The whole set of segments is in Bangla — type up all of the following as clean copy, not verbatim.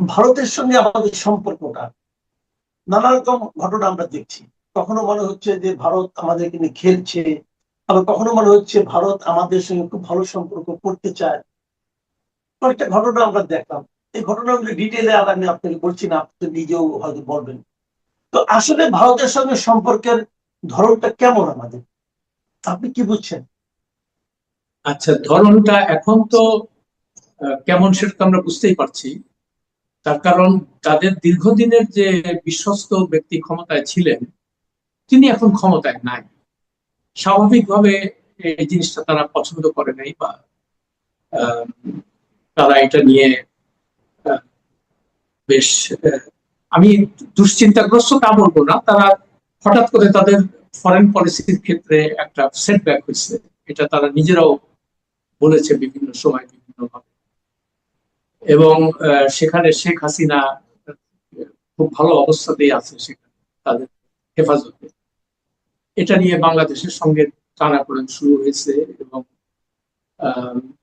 ভারতের সঙ্গে আমাদের সম্পর্কটা নানা রকম ঘটনা আমরা দেখছি। কখনো মনে হচ্ছে যে ভারত আমাদেরকে নিয়ে খেলছে, আবার কখনো মনে হচ্ছে ভারত আমাদের সঙ্গে খুব ভালো সম্পর্ক করতে চায়। কয়েকটা ঘটনা আমরা দেখলাম। এই ঘটনাগুলো ডিটেলে আর আমি আপনাকে বলছি না, আপনি তো নিজেও হয়তো বলবেন। তো আসলে ভারতের সঙ্গে সম্পর্কের ধরনটা কেমন আমাদের, আপনি কি বুঝছেন? আচ্ছা, ধরনটা এখন তো কেমন সেটা তো আমরা বুঝতেই পারছি। তার কারণ তাদের দীর্ঘদিনের যে বিশ্বস্ত ব্যক্তি ক্ষমতায় ছিলেন, তিনি এখন ক্ষমতায় নাই। স্বাভাবিকভাবে এই জিনিসটা তারা পছন্দ করে নাই, বা আহ, তারা এটা নিয়ে আহ, বেশ আমি দুশ্চিন্তাগ্রস্ত তা বলবো না, তারা হঠাৎ করে তাদের ফরেন পলিসির ক্ষেত্রে একটা সেটব্যাক হয়েছে। এটা তারা নিজেরাও বলেছে বিভিন্ন সময় বিভিন্ন ভাবে। এবং সেখানে শেখ হাসিনা খুব ভালো অবস্থাতেই আছে সেখানে, তাদের হেফাজতে। এটা নিয়ে বাংলাদেশের সঙ্গে টানাপোড়েন শুরু হয়েছে। এবং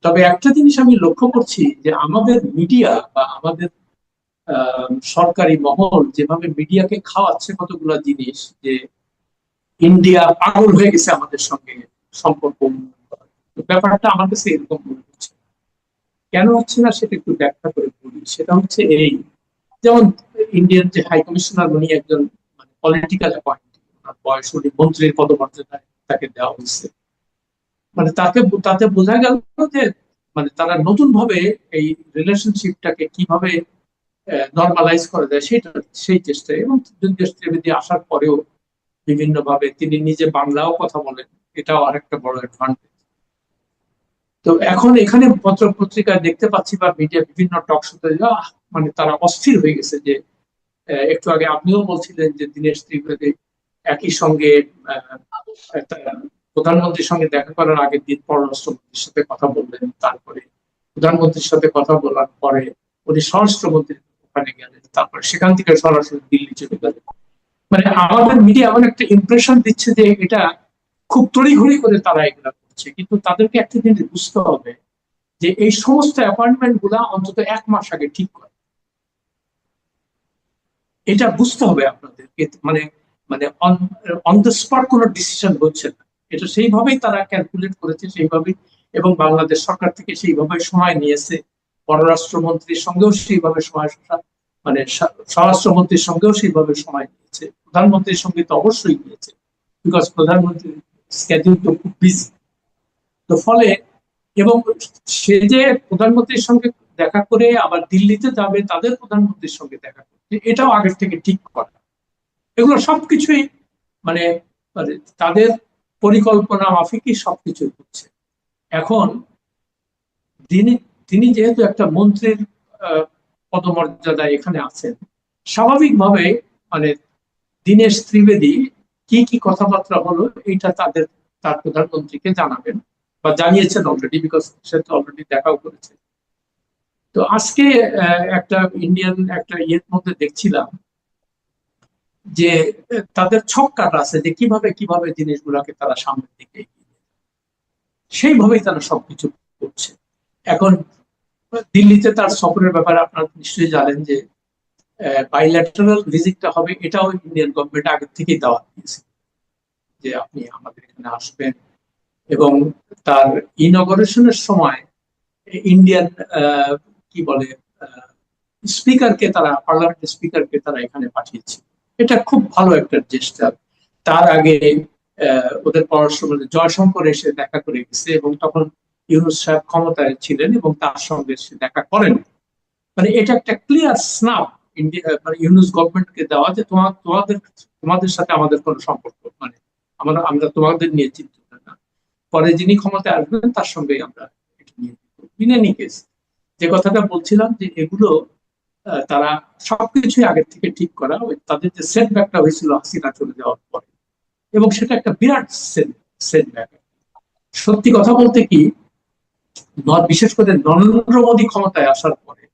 তবে একটা জিনিস আমি লক্ষ্য করছি যে আমাদের মিডিয়া বা আমাদের সরকারি মহল যেভাবে মিডিয়াকে খাওয়াচ্ছে কতগুলো জিনিস, যে ইন্ডিয়া পাগল হয়ে গেছে আমাদের সঙ্গে সম্পর্ক উন্নয়ন করার। তো ব্যাপারটা আমার কাছে এরকম মনে হচ্ছে। কেন হচ্ছে না সেটা একটু ব্যাখ্যা করে বলি। সেটা হচ্ছে এই, যেমন ইন্ডিয়ান যে হাই কমিশনার, উনি একজন মানে পলিটিক্যাল অ্যাপয়েন্ট, বয়স উনি মন্ত্রীর পদমর্যাদায় তাকে দেওয়া হয়েছে। মানে তাতে বোঝা গেল যে মানে তারা নতুন ভাবে এই রিলেশনশিপটাকে কিভাবে নর্মালাইজ করা যায় সেটা, সেই চেষ্টায়। এবং দেশ ত্রিবেদী আসার পরেও বিভিন্ন ভাবে তিনি নিজে বাংলাও কথা বলেন, এটাও আরেকটা বড় অ্যাডভান্টেজ। তো এখন এখানে পত্র পত্রিকায় দেখতে পাচ্ছি বা মিডিয়া বিভিন্ন টক শোতে, মানে তারা অস্থির হয়ে গেছে যে একটু আগে আপনিও বলছিলেন যে দীনেশ ত্রিবেদী একই সঙ্গে আহ, একটা প্রধানমন্ত্রীর সঙ্গে দেখা করার আগের দিন পররাষ্ট্রমন্ত্রীর সাথে কথা বললেন, তারপরে প্রধানমন্ত্রীর সাথে কথা বলার পরে উনি স্বরাষ্ট্রমন্ত্রীর ওখানে গেলেন, তারপরে সেখান থেকে সরাসরি দিল্লি চলে গেলেন। মানে আমাদের মিডিয়া এমন একটা ইমপ্রেশন দিচ্ছে যে এটা খুব তড়িঘড়ি করে তারা এগুলা করছে, কিন্তু তাদেরকে একটা জিনিস বুঝতে হবে যে এই সমস্ত অ্যাপয়েন্টমেন্ট গুলা অন্তত 1 মাস আগে ঠিক করে। এটা বুঝতে হবে আপনাদেরকে। মানে মানে অন দ্য স্পট কোনো ডিসিশন হচ্ছে না, এটা সেইভাবেই তারা ক্যালকুলেট করেছে, সেইভাবেই। এবং বাংলাদেশ সরকার থেকে সেইভাবে সময় নিয়েছে, পররাষ্ট্রমন্ত্রীর সঙ্গেও সেইভাবে সময়, মানে স্বরাষ্ট্রমন্ত্রীর সঙ্গেও সেইভাবে সময় নিয়েছে, প্রধানমন্ত্রীর সঙ্গে তো অবশ্যই নিয়েছে, বিকজ প্রধানমন্ত্রীর স্কেডিউল তো খুব বিজি। তো ফলে, এবং সে যে প্রধানমন্ত্রীর সঙ্গে দেখা করে আবার দিল্লিতে যাবে তাদের প্রধানমন্ত্রীর সঙ্গে দেখা করতে, এটাও আগের থেকে ঠিক করা। এগুলো সবকিছুই মানে মানে তাদের পরিকল্পনা মাফিকই সবকিছু হচ্ছে। এখন তিনি তিনি যেহেতু একটা মন্ত্রীর আহ, পদমর্যাদায় এখানে আছেন, স্বাভাবিকভাবে মানে দীনেশ ত্রিবেদী কি কি কথাবার্তা হলো এটা তার প্রধানমন্ত্রীকে জানাবেন, বা জানিয়েছেন অলরেডি, বিকজ সে তো অলরেডি দেখাও করেছে। তো আজকে একটা ইন্ডিয়ান একটা ইয়ের মধ্যে দেখছিলাম যে তাদের ছক কাটা আছে যে কিভাবে কিভাবে জিনিসগুলোকে তারা সামনের দিকে এগিয়ে নিয়ে যাবে। সেইভাবেই তারা সবকিছু করছে। এখন দিল্লিতে তার সফরের ব্যাপারে আপনারা নিশ্চয়ই জানেন যে বাইল্যাটারাল ভিজিটটা হবে, এটাও ইন্ডিয়ান গভর্নমেন্ট আগে থেকেই দাওয়াত দিয়েছে যে আপনি আমাদের এখানে আসবেন। এবং তার ইনগরেশনের সময় ইন্ডিয়ান কি বলে স্পিকারকে, তারা পার্লামেন্টের স্পিকারকে তারা এখানে পাঠিয়েছে। এটা খুব ভালো একটা জেস্টার। তার আগে ওদের পররাষ্ট্রমন্ত্রী জয়শঙ্কর এসে দেখা করে গেছে, এবং তখন ইউনূস সাহেব ক্ষমতায় ছিলেন এবং তার সঙ্গে সে দেখা করেন। মানে এটা একটা ক্লিয়ার স্নাপ ইন্ডিয়া, মানে ইউনূস গভর্নমেন্টকে দেওয়া যে তোমাদের তোমাদের সাথে আমাদের কোনো সম্পর্ক, মানে আমরা আমরা তোমাদের নিয়ে চিন্তিত না। পরে যিনি ক্ষমতায় আসবেন তার সঙ্গে আমরা এটা নিয়ে ইন এনি কেস, যে কথাটা বলছিলাম যে এগুলো তারা সবকিছুই আগের থেকে ঠিক করা। ওই তাদের যে সেটব্যাকটা হয়েছিল হাসিনা চলে যাওয়ার পরে, এবং সেটা একটা বিরাট সেটব্যাক। সত্যি কথা বলতে কি, বিশেষ করে নরেন্দ্র মোদী ক্ষমতায় আসার পরে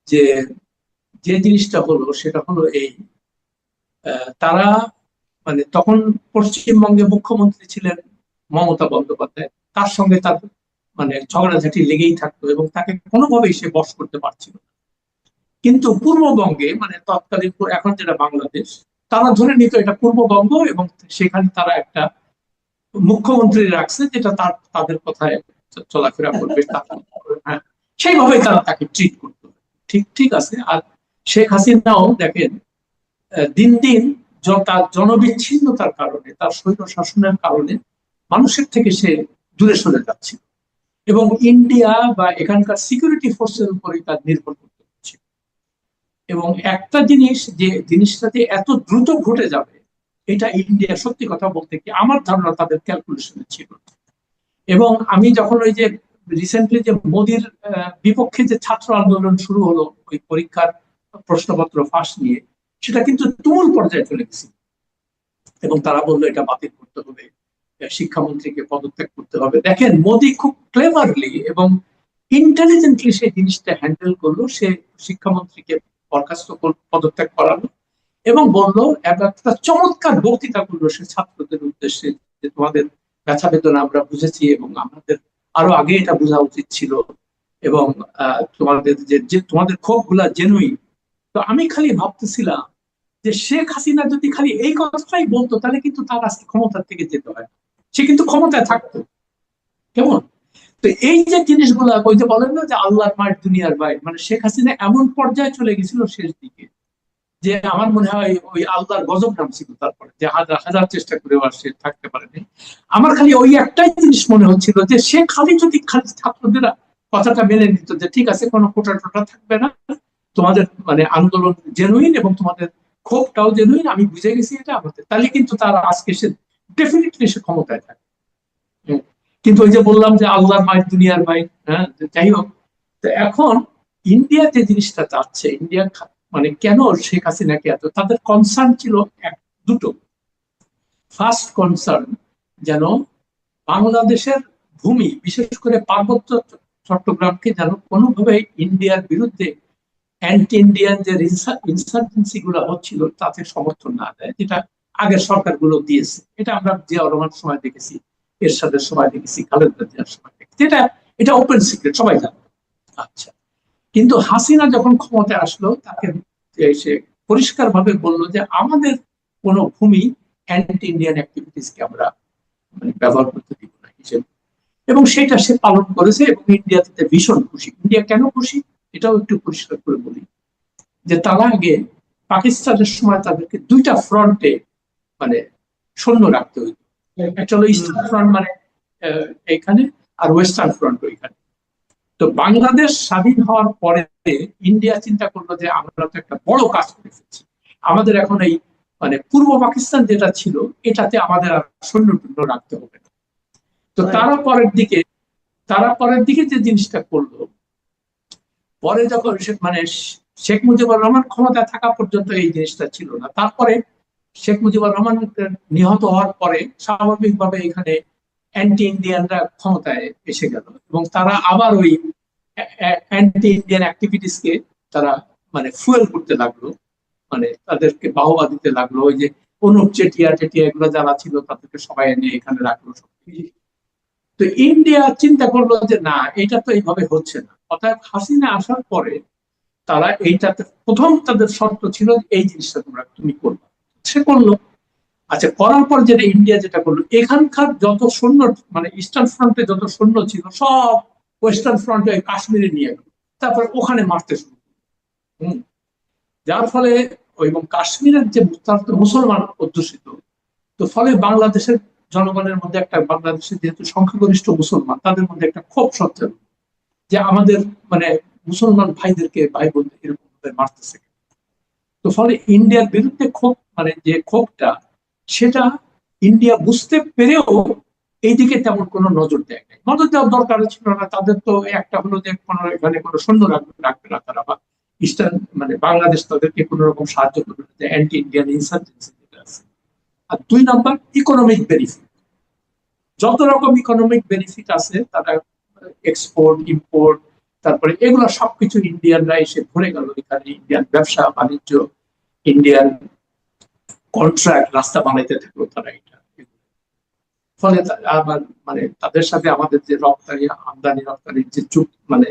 যে যে জিনিসটা হলো সেটা হলো এই, তারা মানে তখন পশ্চিমবঙ্গে মুখ্যমন্ত্রী ছিলেন মমতা বন্দ্যোপাধ্যায়, তার সঙ্গে তার মানে ঝগড়াঝাটি লেগেই থাকতো এবং তাকে কোনোভাবেই সে বশ করতে পারছিল না। কিন্তু পূর্ববঙ্গে মানে তৎকালীন এখন যেটা বাংলাদেশ, তারা ধরে নিত এটা পূর্ববঙ্গ, এবং সেখানে তারা একটা মুখ্যমন্ত্রী রাখছে যেটা তাদের কথায় চলাফেরা করবে। হ্যাঁ, সেইভাবেই তারা তাকে ট্রিট করতো। ঠিক ঠিক আছে। আর শেখ হাসিনাও দেখেন দিন দিন তার জনবিচ্ছিন্নতার কারণে, তার স্বৈর শাসনের কারণে মানুষের থেকে সে দূরে সরে যাচ্ছে, এবং ইন্ডিয়া বা এখানকার সিকিউরিটি ফোর্সের উপরেই তার নির্ভর করতে হচ্ছে। এবং একটা জিনিস, যে জিনিসটা যে এত দ্রুত ঘটে যাবে, এটা ইন্ডিয়া সত্যি কথা বলতে কি আমার ধারণা তাদের ক্যালকুলেশনে ছিল। এবং আমি যখন ওই যে রিসেন্টলি যে মোদির বিপক্ষে যে ছাত্র আন্দোলন শুরু হলো ওই পরীক্ষার প্রশ্নপত্র ফাঁস নিয়ে, সেটা কিন্তু তুমুল পর্যায়ে চলে গেছে, এবং তারা বললো এটা বাতিল করতে হবে, শিক্ষামন্ত্রীকে পদত্যাগ করতে হবে। দেখেন মোদি খুব ক্লেভারলি এবং ইন্টেলিজেন্টলি সেই জিনিসটা হ্যান্ডেল করলো। সে শিক্ষামন্ত্রীকে বরখাস্ত পদত্যাগ করালো এবং বললো, একটা চমৎকার বক্তৃতা করলো সে ছাত্রদের উদ্দেশ্যে, যে তোমাদের ব্যথা বেদনা আমরা বুঝেছি এবং আমাদের আরো আগে এটা বোঝা উচিত ছিল, এবং তোমাদের যে তোমাদের ক্ষোভ গুলা জেনুইন। তো আমি খালি ভাবতেছিলাম যে শেখ হাসিনা যদি খালি এই কথাটাই বলতো, তাহলে কিন্তু তার আজকে ক্ষমতার থেকে যেতে হয়, সে কিন্তু ক্ষমতায় থাকতো। কেমন? তো এই যে জিনিসগুলা, ওই যে বলেন না যে আল্লাহর মায়ের দুনিয়ার বাইরে, মানে শেখ হাসিনা এমন পর্যায়ে চলে গেছিল শেষ দিকে, যে আমার মনে হয় ওই আল্লাহর গজব নামছিল তারপরে, যে হাজার হাজার চেষ্টা করেও আর সে থাকতে পারেনি। আমার খালি ওই একটাই জিনিস মনে হচ্ছিল, যে সে যদি খালি ছাত্রদের কথাটা মেনে নিত, যে ঠিক আছে কোনো কোটা টোটা থাকবে না, তোমাদের মানে আন্দোলন জেনুইন এবং তোমাদের ক্ষোভটাও জেনুইন, আমি বুঝে গেছি এটা আমাদের, তাহলে কিন্তু তারা আজকে সে ডেফিনেটলি সে ক্ষমতায় থাকে। কিন্তু ওই যে বললাম যে আল্লাহর মায়ের দুনিয়ার ভাই, হ্যাঁ, যাই হোক। তো এখন ইন্ডিয়া যে জিনিসটা চাচ্ছে, ইন্ডিয়া মানে কেন শেখ হাসিনাকে এত, তাদের কনসার্ন ছিল দুটো। ফার্স্ট কনসার্ন যেন বাংলাদেশের ভূমি, বিশেষ করে পার্বত্য চট্টগ্রামকে যেন কোনোভাবে ইন্ডিয়ার বিরুদ্ধে অ্যান্টি ইন্ডিয়ান যে ইনসার্জেন্সি গুলো হচ্ছিল তাতে সমর্থন না দেয়, যেটা আগের সরকারগুলো দিয়েছে। এটা আমরা জিয়াউর রহমানের সময় দেখেছি, এরশাদের সময় দেখেছি, খালেদা জিয়ার সময় দেখেছি। এটা ওপেন সিক্রেট, সবাই জানে। আচ্ছা, কিন্তু হাসিনা যখন ক্ষমতায় আসলো, তাকে সে পরিষ্কার ভাবে বললো যে আমাদের কোন ভূমি অ্যান্টি ইন্ডিয়ান অ্যাক্টিভিটিসকে আমরা মানে ব্যবহার করতে দিব না হিসেবে, এবং সেটা সে পালন করেছে, এবং ইন্ডিয়া তাতে ভীষণ খুশি। ইন্ডিয়া কেন খুশি এটাও একটু পরিষ্কার করে বলি, যে তারা আগে পাকিস্তানের সময় তাদেরকে দুইটা ফ্রন্টে মানে সৈন্য রাখতে হইতো। একটা হলো ইস্টার্ন ফ্রন্ট, মানে এইখানে, আর ওয়েস্টার্ন ফ্রন্ট ওইখানে। তো বাংলাদেশ স্বাধীন হওয়ার পরে ইন্ডিয়া চিন্তা করলো যে আমরা তো একটা বড় কাজ করে ফেলছি, আমাদের এখন এই মানে পূর্ব পাকিস্তান যেটা ছিল এটাতে আমাদের আর সৈন্য টৈন্য রাখতে হবে না। তো তারা পরের দিকে যে জিনিসটা করলো, পরে যখন মানে শেখ মুজিবুর রহমান ক্ষমতায় থাকা পর্যন্ত এই জিনিসটা ছিল না। তারপরে শেখ মুজিবুর রহমান নিহত হওয়ার পরে স্বাভাবিকভাবে এখানে অ্যান্টি ইন্ডিয়ানরা ক্ষমতায় এসে গেল, এবং তারা আবার ওই অ্যান্টি ইন্ডিয়ান অ্যাক্টিভিটিস কে তারা মানে ফুয়েল করতে লাগলো, মানে তাদেরকে বাহবা দিতে লাগলো। ওই যে অনুপ চেটিয়া টেটিয়া এগুলো যারা ছিল তাদেরকে সবাই এনে এখানে রাখলো। তো ইন্ডিয়া চিন্তা করলো যে না, এটা তো এইভাবে হচ্ছে না। অর্থাৎ হাসিনা আসার পরে তারা এইটাতে প্রথম তাদের শর্ত ছিল এই জিনিসটা তুমি করবে, সে করলো। আচ্ছা, করার পর যেটা ইন্ডিয়া যেটা করলো, এখানকার যত সৈন্য মানে ইস্টার্ন ফ্রন্টে যত সৈন্য ছিল সব ওয়েস্টার্ন ফ্রন্টে কাশ্মীরে নিয়ে গেল, তারপরে ওখানে মারতে শুরু করলো। যার ফলে এবং কাশ্মীরের যে মুসলমান অধ্যুষিত, তো ফলে বাংলাদেশের জনগণের মধ্যে একটা, বাংলাদেশের যেহেতু সংখ্যাগরিষ্ঠ মুসলমান, তাদের মধ্যে একটা ক্ষোভ সঞ্চার, যে আমাদের মানে মুসলমান ভাইদেরকে ভাই বোন এরকম ভাবে মারতেছে। তো ফলে ইন্ডিয়ার বিরুদ্ধে ক্ষোভ, মানে যে ক্ষোভটা, সেটা ইন্ডিয়া বুঝতে পেরেও এইদিকে তেমন কোনো নজর দেয় নাই। নজর দেওয়ার দরকার ছিল না, তাদের তো একটা হলো যে কোনো এখানে কোনো সৈন্য রাখবে না তারা, বা ইস্টার্ন মানে বাংলাদেশ তাদেরকে কোন রকম সাহায্য করবে না, অ্যান্টি ইন্ডিয়ান ইনসার্জেন্সি যেটা আছে। আর দুই নাম্বার, ইকোনমিক বেনিফিট। যত রকম ইকোনমিক বেনিফিট আছে তারা এক্সপোর্ট ইম্পোর্ট, তারপরে এগুলো সবকিছু ইন্ডিয়ানরা এসে ভরে গেল এখানে। ইন্ডিয়ান ব্যবসা বাণিজ্য, ইন্ডিয়ান কন্ট্রাক্ট, রাস্তা বানাইতে থাকলো তারা এটা। ফলে আবার মানে তাদের সাথে আমাদের যে রপ্তানি আমদানি রপ্তানির যে মানে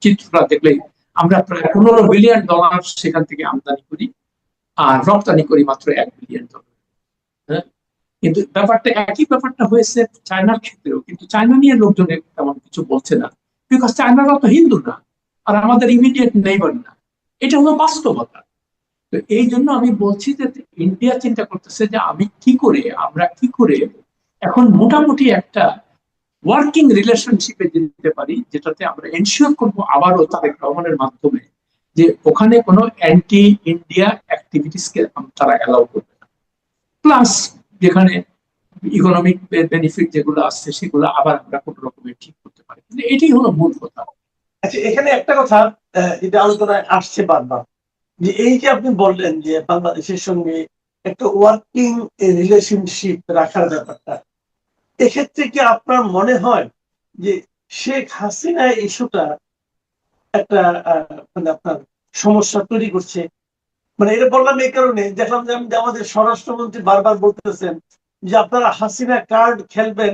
চিত্রটা দেখলেই আমরা প্রায় $15 বিলিয়ন সেখান থেকে আমদানি করি, আর রপ্তানি করি মাত্র $1 বিলিয়ন। হ্যাঁ, কিন্তু একই ব্যাপারটা হয়েছে চায়নার ক্ষেত্রেও, কিন্তু চায়না নিয়ে লোকজন তেমন কিছু বলছে না, বিকজ চায়নারা তো হিন্দু না, আর আমাদের ইমিডিয়েট নেইবার না। এটা হলো বাস্তবতা। তো এই জন্য আমি বলছি যে ইন্ডিয়া চিন্তা করতেছে যে আমরা কি করে এখন মোটামুটি একটা ওয়ার্কিং রিলেশনশিপে যেতে পারি, যেটাতে আমরা এনশিওর করবো আবারও তারেক রহমানের মাধ্যমে যে ওখানে কোনো অ্যান্টি ইন্ডিয়া অ্যাক্টিভিটিস কে তারা অ্যালাউ করবে না, প্লাস যেখানে ইকোনমিক বেনিফিট যেগুলো আসছে সেগুলো আবার আমরা কোনো রকমের ঠিক করতে পারি। কিন্তু এটাই হলো মূল কথা। আচ্ছা, এখানে একটা কথা যেটা আলোচনায় আসছে বারবার, যে এই যে আপনি বললেন যে বাংলাদেশের সঙ্গে একটা ওয়ার্কিং রিলেশনশিপ রাখার ব্যাপারটা, এক্ষেত্রে কি আপনার মনে হয় যে শেখ হাসিনা ইস্যুটা একটা মানে আপনার সমস্যা তৈরি করছে? মানে এটা বললাম এই কারণে, দেখলাম যে আমাদের স্বরাষ্ট্রমন্ত্রী বারবার বলতেছেন যে আপনারা হাসিনা কার্ড খেলবেন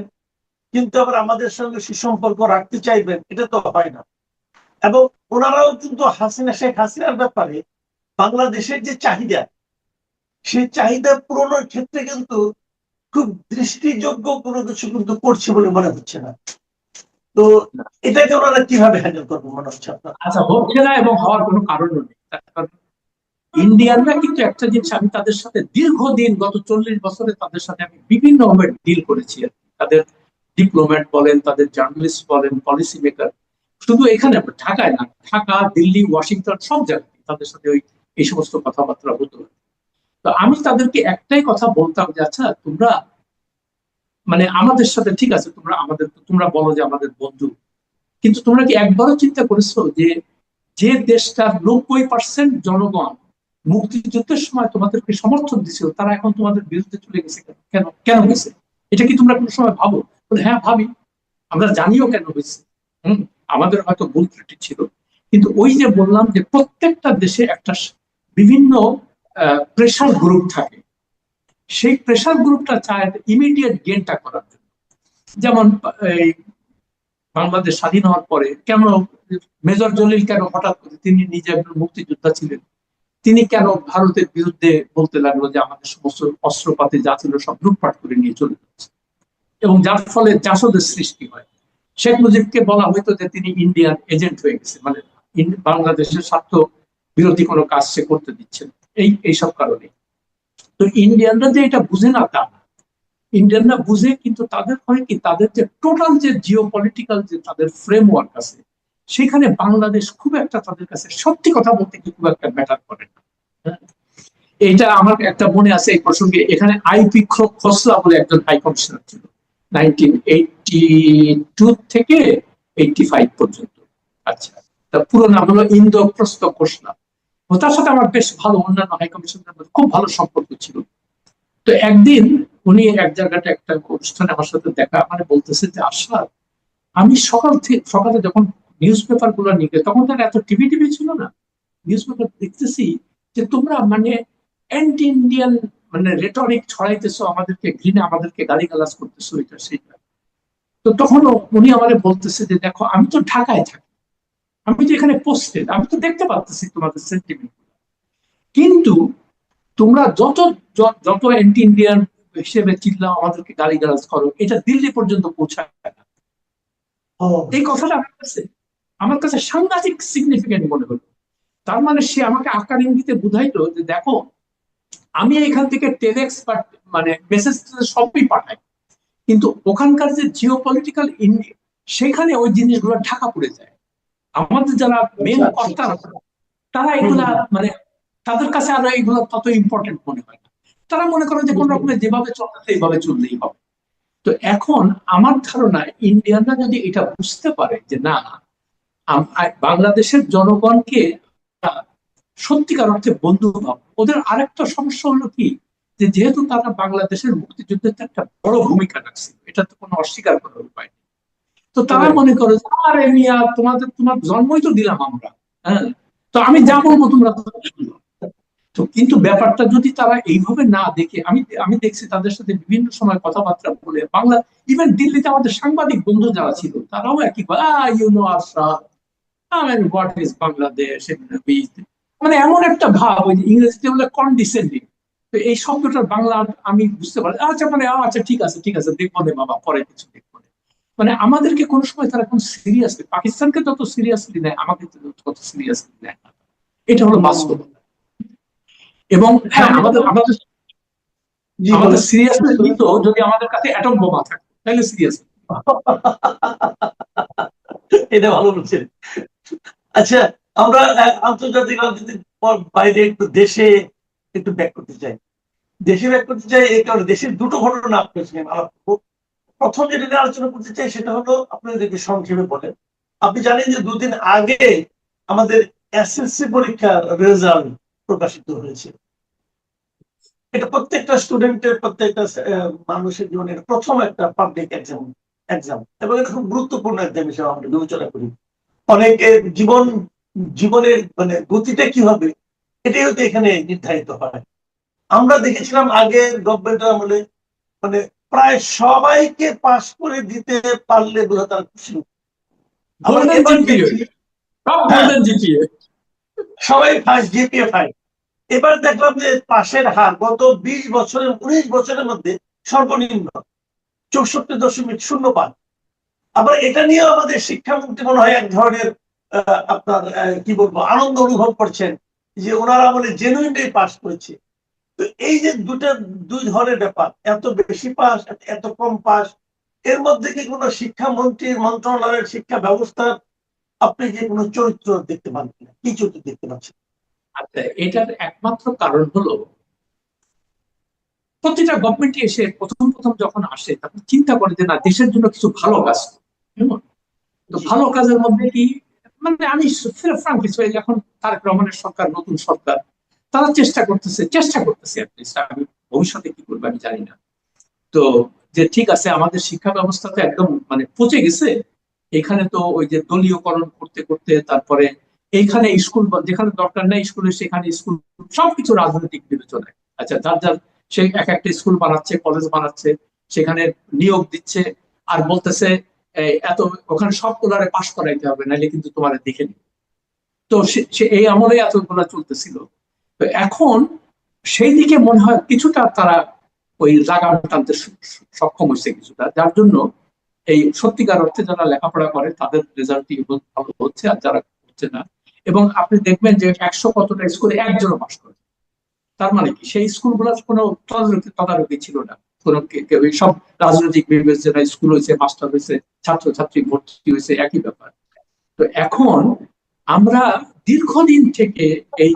কিন্তু আবার আমাদের সঙ্গে সুসম্পর্ক রাখতে চাইবেন, এটা তো হয় না। এবং ওনারাও কিন্তু শেখ হাসিনার ব্যাপারে বাংলাদেশের যে চাহিদা, সেই চাহিদা পূরণের ক্ষেত্রে কিন্তু খুব দৃষ্টিযোগ্য কোনো কিছু কিন্তু করছে বলে মনে হচ্ছে না। তো এটাকে ওনারা কিভাবে হ্যান্ডেল করবো মনে হচ্ছে আপনার? আচ্ছা, হচ্ছে না এবং হওয়ার কোনো কারণও নেই। ইন্ডিয়ানরা কিন্তু একটা জিনিস, আমি তাদের সাথে দীর্ঘদিন গত 40 বছরে তাদের সাথে আমি বিভিন্ন ভাবে ডিল করেছি। তাদের ডিপ্লোম্যাট বলেন, তাদের জার্নালিস্ট বলেন, পলিসি মেকার, শুধু এখানে ঢাকায় না, ঢাকা, দিল্লি, ওয়াশিংটন সব জায়গায় তাদের সাথে এই সমস্ত কথাবার্তা হতো। তো আমি তাদেরকে একটাই কথা বলতাম যে আচ্ছা, তোমরা মানে আমাদের সাথে ঠিক আছে, তোমরা বলো যে আমাদের বন্ধু, কিন্তু তোমরা কি একবারও চিন্তা করেছো যে যে দেশটার 90% জনগণ মুক্তিযুদ্ধের সময় তোমাদেরকে সমর্থন দিছিল, তারা এখন তোমাদের বিরুদ্ধে চলে গেছে? কেন কেন গেছে? এটা কি তোমরা কোনো সময় ভাবো? বলে হ্যাঁ ভাবি, আমরা জানিও কেন হয়েছে। আমাদের হয়তো ভুল ত্রুটি ছিল, কিন্তু ওই যে বললাম যে প্রত্যেকটা দেশে একটা বিভিন্ন প্রেশার গ্রুপ থাকে, সেই প্রেশার গ্রুপটা চায় ইমিডিয়েট গেনটা করার জন্য। যেমন এই বাংলাদেশ স্বাধীন হওয়ার পরে কেন মেজর জলিল কেন হঠাৎ করে, তিনি নিজে একজন মুক্তিযোদ্ধা ছিলেন, তিনি কেন ভারতের বিরুদ্ধে বলতে লাগলো যে আমাদের সমস্ত অস্ত্রপাতি যা ছিল সব লুটপাট করে নিয়ে চলে যাচ্ছে, এবং যার ফলে জাসদের সৃষ্টি হয়। শেখ মুজিবকে বলা হইতো যে তিনি ইন্ডিয়ান এজেন্ট হয়ে গেছে, মানে বাংলাদেশের স্বার্থ বিরোধী কোনো কাজ সে করতে দিচ্ছেন, এইসব কারণে। তো ইন্ডিয়ানরা যে এটা বুঝে না তা না, ইন্ডিয়ানরা বুঝে, কিন্তু তাদের হয় কি, তাদের যে টোটাল যে জিও পলিটিক্যাল যে তাদের ফ্রেমওয়ার্ক আছে, সেখানে বাংলাদেশ খুব একটা তাদের কাছে সত্যি কথা বলতে কি খুব একটা ম্যাটার করে না। এইটা আমার একটা মনে আছে এই প্রসঙ্গে, এখানে আইপি খোসলা বলে একজন হাই কমিশনার ছিল 1982 থেকে 85 পর্যন্ত। আচ্ছা, তার পুরো নাম হলো ইন্দ্রপ্রস্থ খোসলা। তার সাথে আমার বেশ ভালো, অন্যান্য হাই কমিশনারের মধ্যে খুব ভালো সম্পর্ক ছিল। তো একদিন উনি এক জায়গাটা একটা অনুষ্ঠানে আমার সাথে দেখা, মানে বলতেছে যে আশরাফ, আমি সকালে যখন নিউজ পেপার গুলো নিয়ে, তখন তার এত টিভি ছিল না, নিউজ পেপার দেখতেছি যে তোমরা মানে অ্যান্টি ইন্ডিয়ান মানে রেটরিক ছড়াইতেছো, আমাদেরকে ঘৃণা, আমাদেরকে গালিগালাজ করতেছো, এটা সেটা। তো তখন উনি আমাদের বলতেছে যে দেখো, আমি তো ঢাকায় থাকি, আমি তো এখানে পোস্টেড, আমি তো দেখতে পাচ্ছি তোমাদের সেন্টিমেন্ট, কিন্তু তোমরা যত অ্যান্টি ইন্ডিয়ান হিসেবে চিল্লাও, আমাদেরকে গালিগালাজ করো, এটা দিল্লি পর্যন্ত পৌঁছায় না। এই কথাটা আমার কাছে সাংঘাতিক সিগনিফিকেন্ট মনে হলো। তার মানে সে আমাকে আকার ইঙ্গিতে বুঝাইতো যে দেখো, আমি এখান থেকে টেলেক্স মানে মেসেজ সবই পাঠাই, কিন্তু ওখানকার যে জিও পলিটিক্যাল সেখানে ওই জিনিসগুলো ঢাকা পড়ে যায়। আমাদের যারা মেন কর্তা, তারা এগুলা মানে তাদের কাছে আরো এগুলো তত ইম্পর্টেন্ট মনে হয় না। তারা মনে করে যে কোন রকমের যেভাবে চলতেছে এইভাবে চললেই হবে। তো এখন আমার ধারণা, ইন্ডিয়ানরা যদি এটা বুঝতে পারে যে না, বাংলাদেশের জনগণকে সত্যিকার অর্থে বন্ধু ভাব, ওদের আরেকটা সমস্যা হলো কি, যে যেহেতু তারা বাংলাদেশের মুক্তিযুদ্ধের একটা বড় ভূমিকা রাখছে, এটা তো কোনো অস্বীকার করার উপায় নেই। তো তারা মনে করে আরে মিয়া, তোমার জন্মই তো দিলাম আমরা, হ্যাঁ, তো আমি যা বলবো তোমরা তো। কিন্তু ব্যাপারটা যদি তারা এইভাবে না দেখে, আমি দেখছি তাদের সাথে বিভিন্ন সময় কথাবার্তা বলে, ইভেন দিল্লিতে আমাদের সাংবাদিক বন্ধু যারা ছিল, তারাও একই you know Ashraf, what is Bangladesh, মানে এমন একটা ভাব, ওই যে ইংরেজিতে বলে কনডিসেন্ডিং। তো এই শব্দটার বাংলা আমি বুঝতে পারি, আচ্ছা মানে আচ্ছা ঠিক আছে ঠিক আছে, দেখবো না বাবা, পরে কিছু দেখবো না। মানে আমাদেরকে কোনো সময় তারা এখন সিরিয়াসলি, পাকিস্তানকে যত সিরিয়াসলি নেয় আমাকে তত সিরিয়াসলি নেয় না। এটা হলো হম, বাস্তবতা। এবং হ্যাঁ, আমি আমাদের আমাদের জি আমাদের বলেন। সিরিয়াসনেস নিত যদি আমাদের কাছে অ্যাটম বোমা থাকতো, তাহলে সিরিয়াস। এটা ভালো বলছেন। আচ্ছা, আমরা আন্তর্জাতিক রাজনীতির বাইরে একটু দেশে একটু ব্যাক করতে চাই। দেশে ব্যাক করতে চাই এই কারণে, দেশের দুটো ঘটনা আপনার সঙ্গে আলাপ করবো। প্রথম যেটা নিয়ে আলোচনা করতে চাই সেটা হলো, আপনাদের একটু সংক্ষেপে বলেন। আপনি জানেন যে দুদিন আগে আমাদের এসএসসি পরীক্ষার রেজাল্ট প্রকাশিত হয়েছে। এটা প্রত্যেকটা স্টুডেন্টের, প্রত্যেকটা মানুষের জীবনে প্রথম একটা পাবলিক এক্সাম, এবং এটা খুব গুরুত্বপূর্ণ এক্সাম হিসেবে আমরা বিবেচনা করি। অনেকের জীবনের মানে গতিটা কি হবে, এটাই হয়তো এখানে নির্ধারিত হয়। আমরা দেখেছিলাম আগে গভর্নমেন্ট আমলে মানে প্রায় সবাইকে পাশ করে দিতে পারলে বোধ হয় তারা খুশি। আবার গোল্ডেন এবার জিপিএ, দেখছি, সব হ্যাঁ, গোল্ডেন জিপিএ। সবাই ফার্স্ট জিপিএ 5। এবার দেখলাম যে পাশের হার গত 20 বছরের 19 বছরের মধ্যে সর্বনিম্ন 64.05। আবার এটা নিয়েও আমাদের শিক্ষামন্ত্রী মনে হয় এক ধরনের আপনার কি বলবো আনন্দ অনুভব করছেন যে ওনারা আমলে জেনুইনলি পাস করেছে। তো এই যে দুই ধরনের ব্যাপার, এত বেশি পাস, এত কম পাস, এর মধ্যে কি কোনো শিক্ষামন্ত্রীর মন্ত্রণালয়ের শিক্ষা ব্যবস্থার আপনি যে কোনো চরিত্র দেখতে পান কিনা, কি চরিত্র দেখতে পাচ্ছেন? আচ্ছা, এটার একমাত্র কারণ হলো প্রতিটা গভর্নমেন্টই এসে প্রথম প্রথম যখন আসে তখন চিন্তা করে যে না, দেশের জন্য কিছু ভালো কাজ করব। কেমন? তো জি। ভালো কাজের মধ্যে কি, মানে আমি ফ্রাঙ্কলি এখন তারেক রহমানের সরকার, নতুন সরকার, তারা চেষ্টা করতেছে at least। আমি ভবিষ্যতে কি করবে আমি জানি না। তো যে ঠিক আছে, আমাদের শিক্ষা ব্যবস্থা তো একদম মানে পচে গেছে। এখানে তো ওই যে দলীয়করণ করতে করতে তারপরে এইখানে স্কুল, যেখানে দরকার নেই স্কুলে সেখানে স্কুল, সবকিছু রাজনৈতিক বিবেচনায়। আচ্ছা, যার যার সে এক একটা স্কুল বানাচ্ছে, কলেজ বানাচ্ছে, সেখানে নিয়োগ দিচ্ছে, আর বলতেছে এত ওখানে সবগুলারে পাশ করাইতে হবে, নাহলে কিন্তু তোমার দেখে নিবে। তো সে এই আমলে এতগুলা চলতেছিল। তো এখন সেই দিকে মনে হয় কিছুটা তারা ওই লাগাম টানতে সক্ষম হয়েছে কিছুটা, যার জন্য এই সত্যিকার অর্থে যারা লেখাপড়া করে তাদের রেজাল্ট ভালো হচ্ছে, আর যারা হচ্ছে না। এবং আপনি দেখবেন যে 100 কতটা স্কুলে একজনও পাস করে। তার মানে কি, সেই স্কুলগুলোর কোনো তদারকি ছিল না। কোনো সব রাজনৈতিক বিবেচনায় স্কুল হয়েছে, মাস্টার হয়েছে, ছাত্রছাত্রী ভর্তি হয়েছে, একই ব্যাপার। তো এখন আমরা দীর্ঘদিন থেকে এই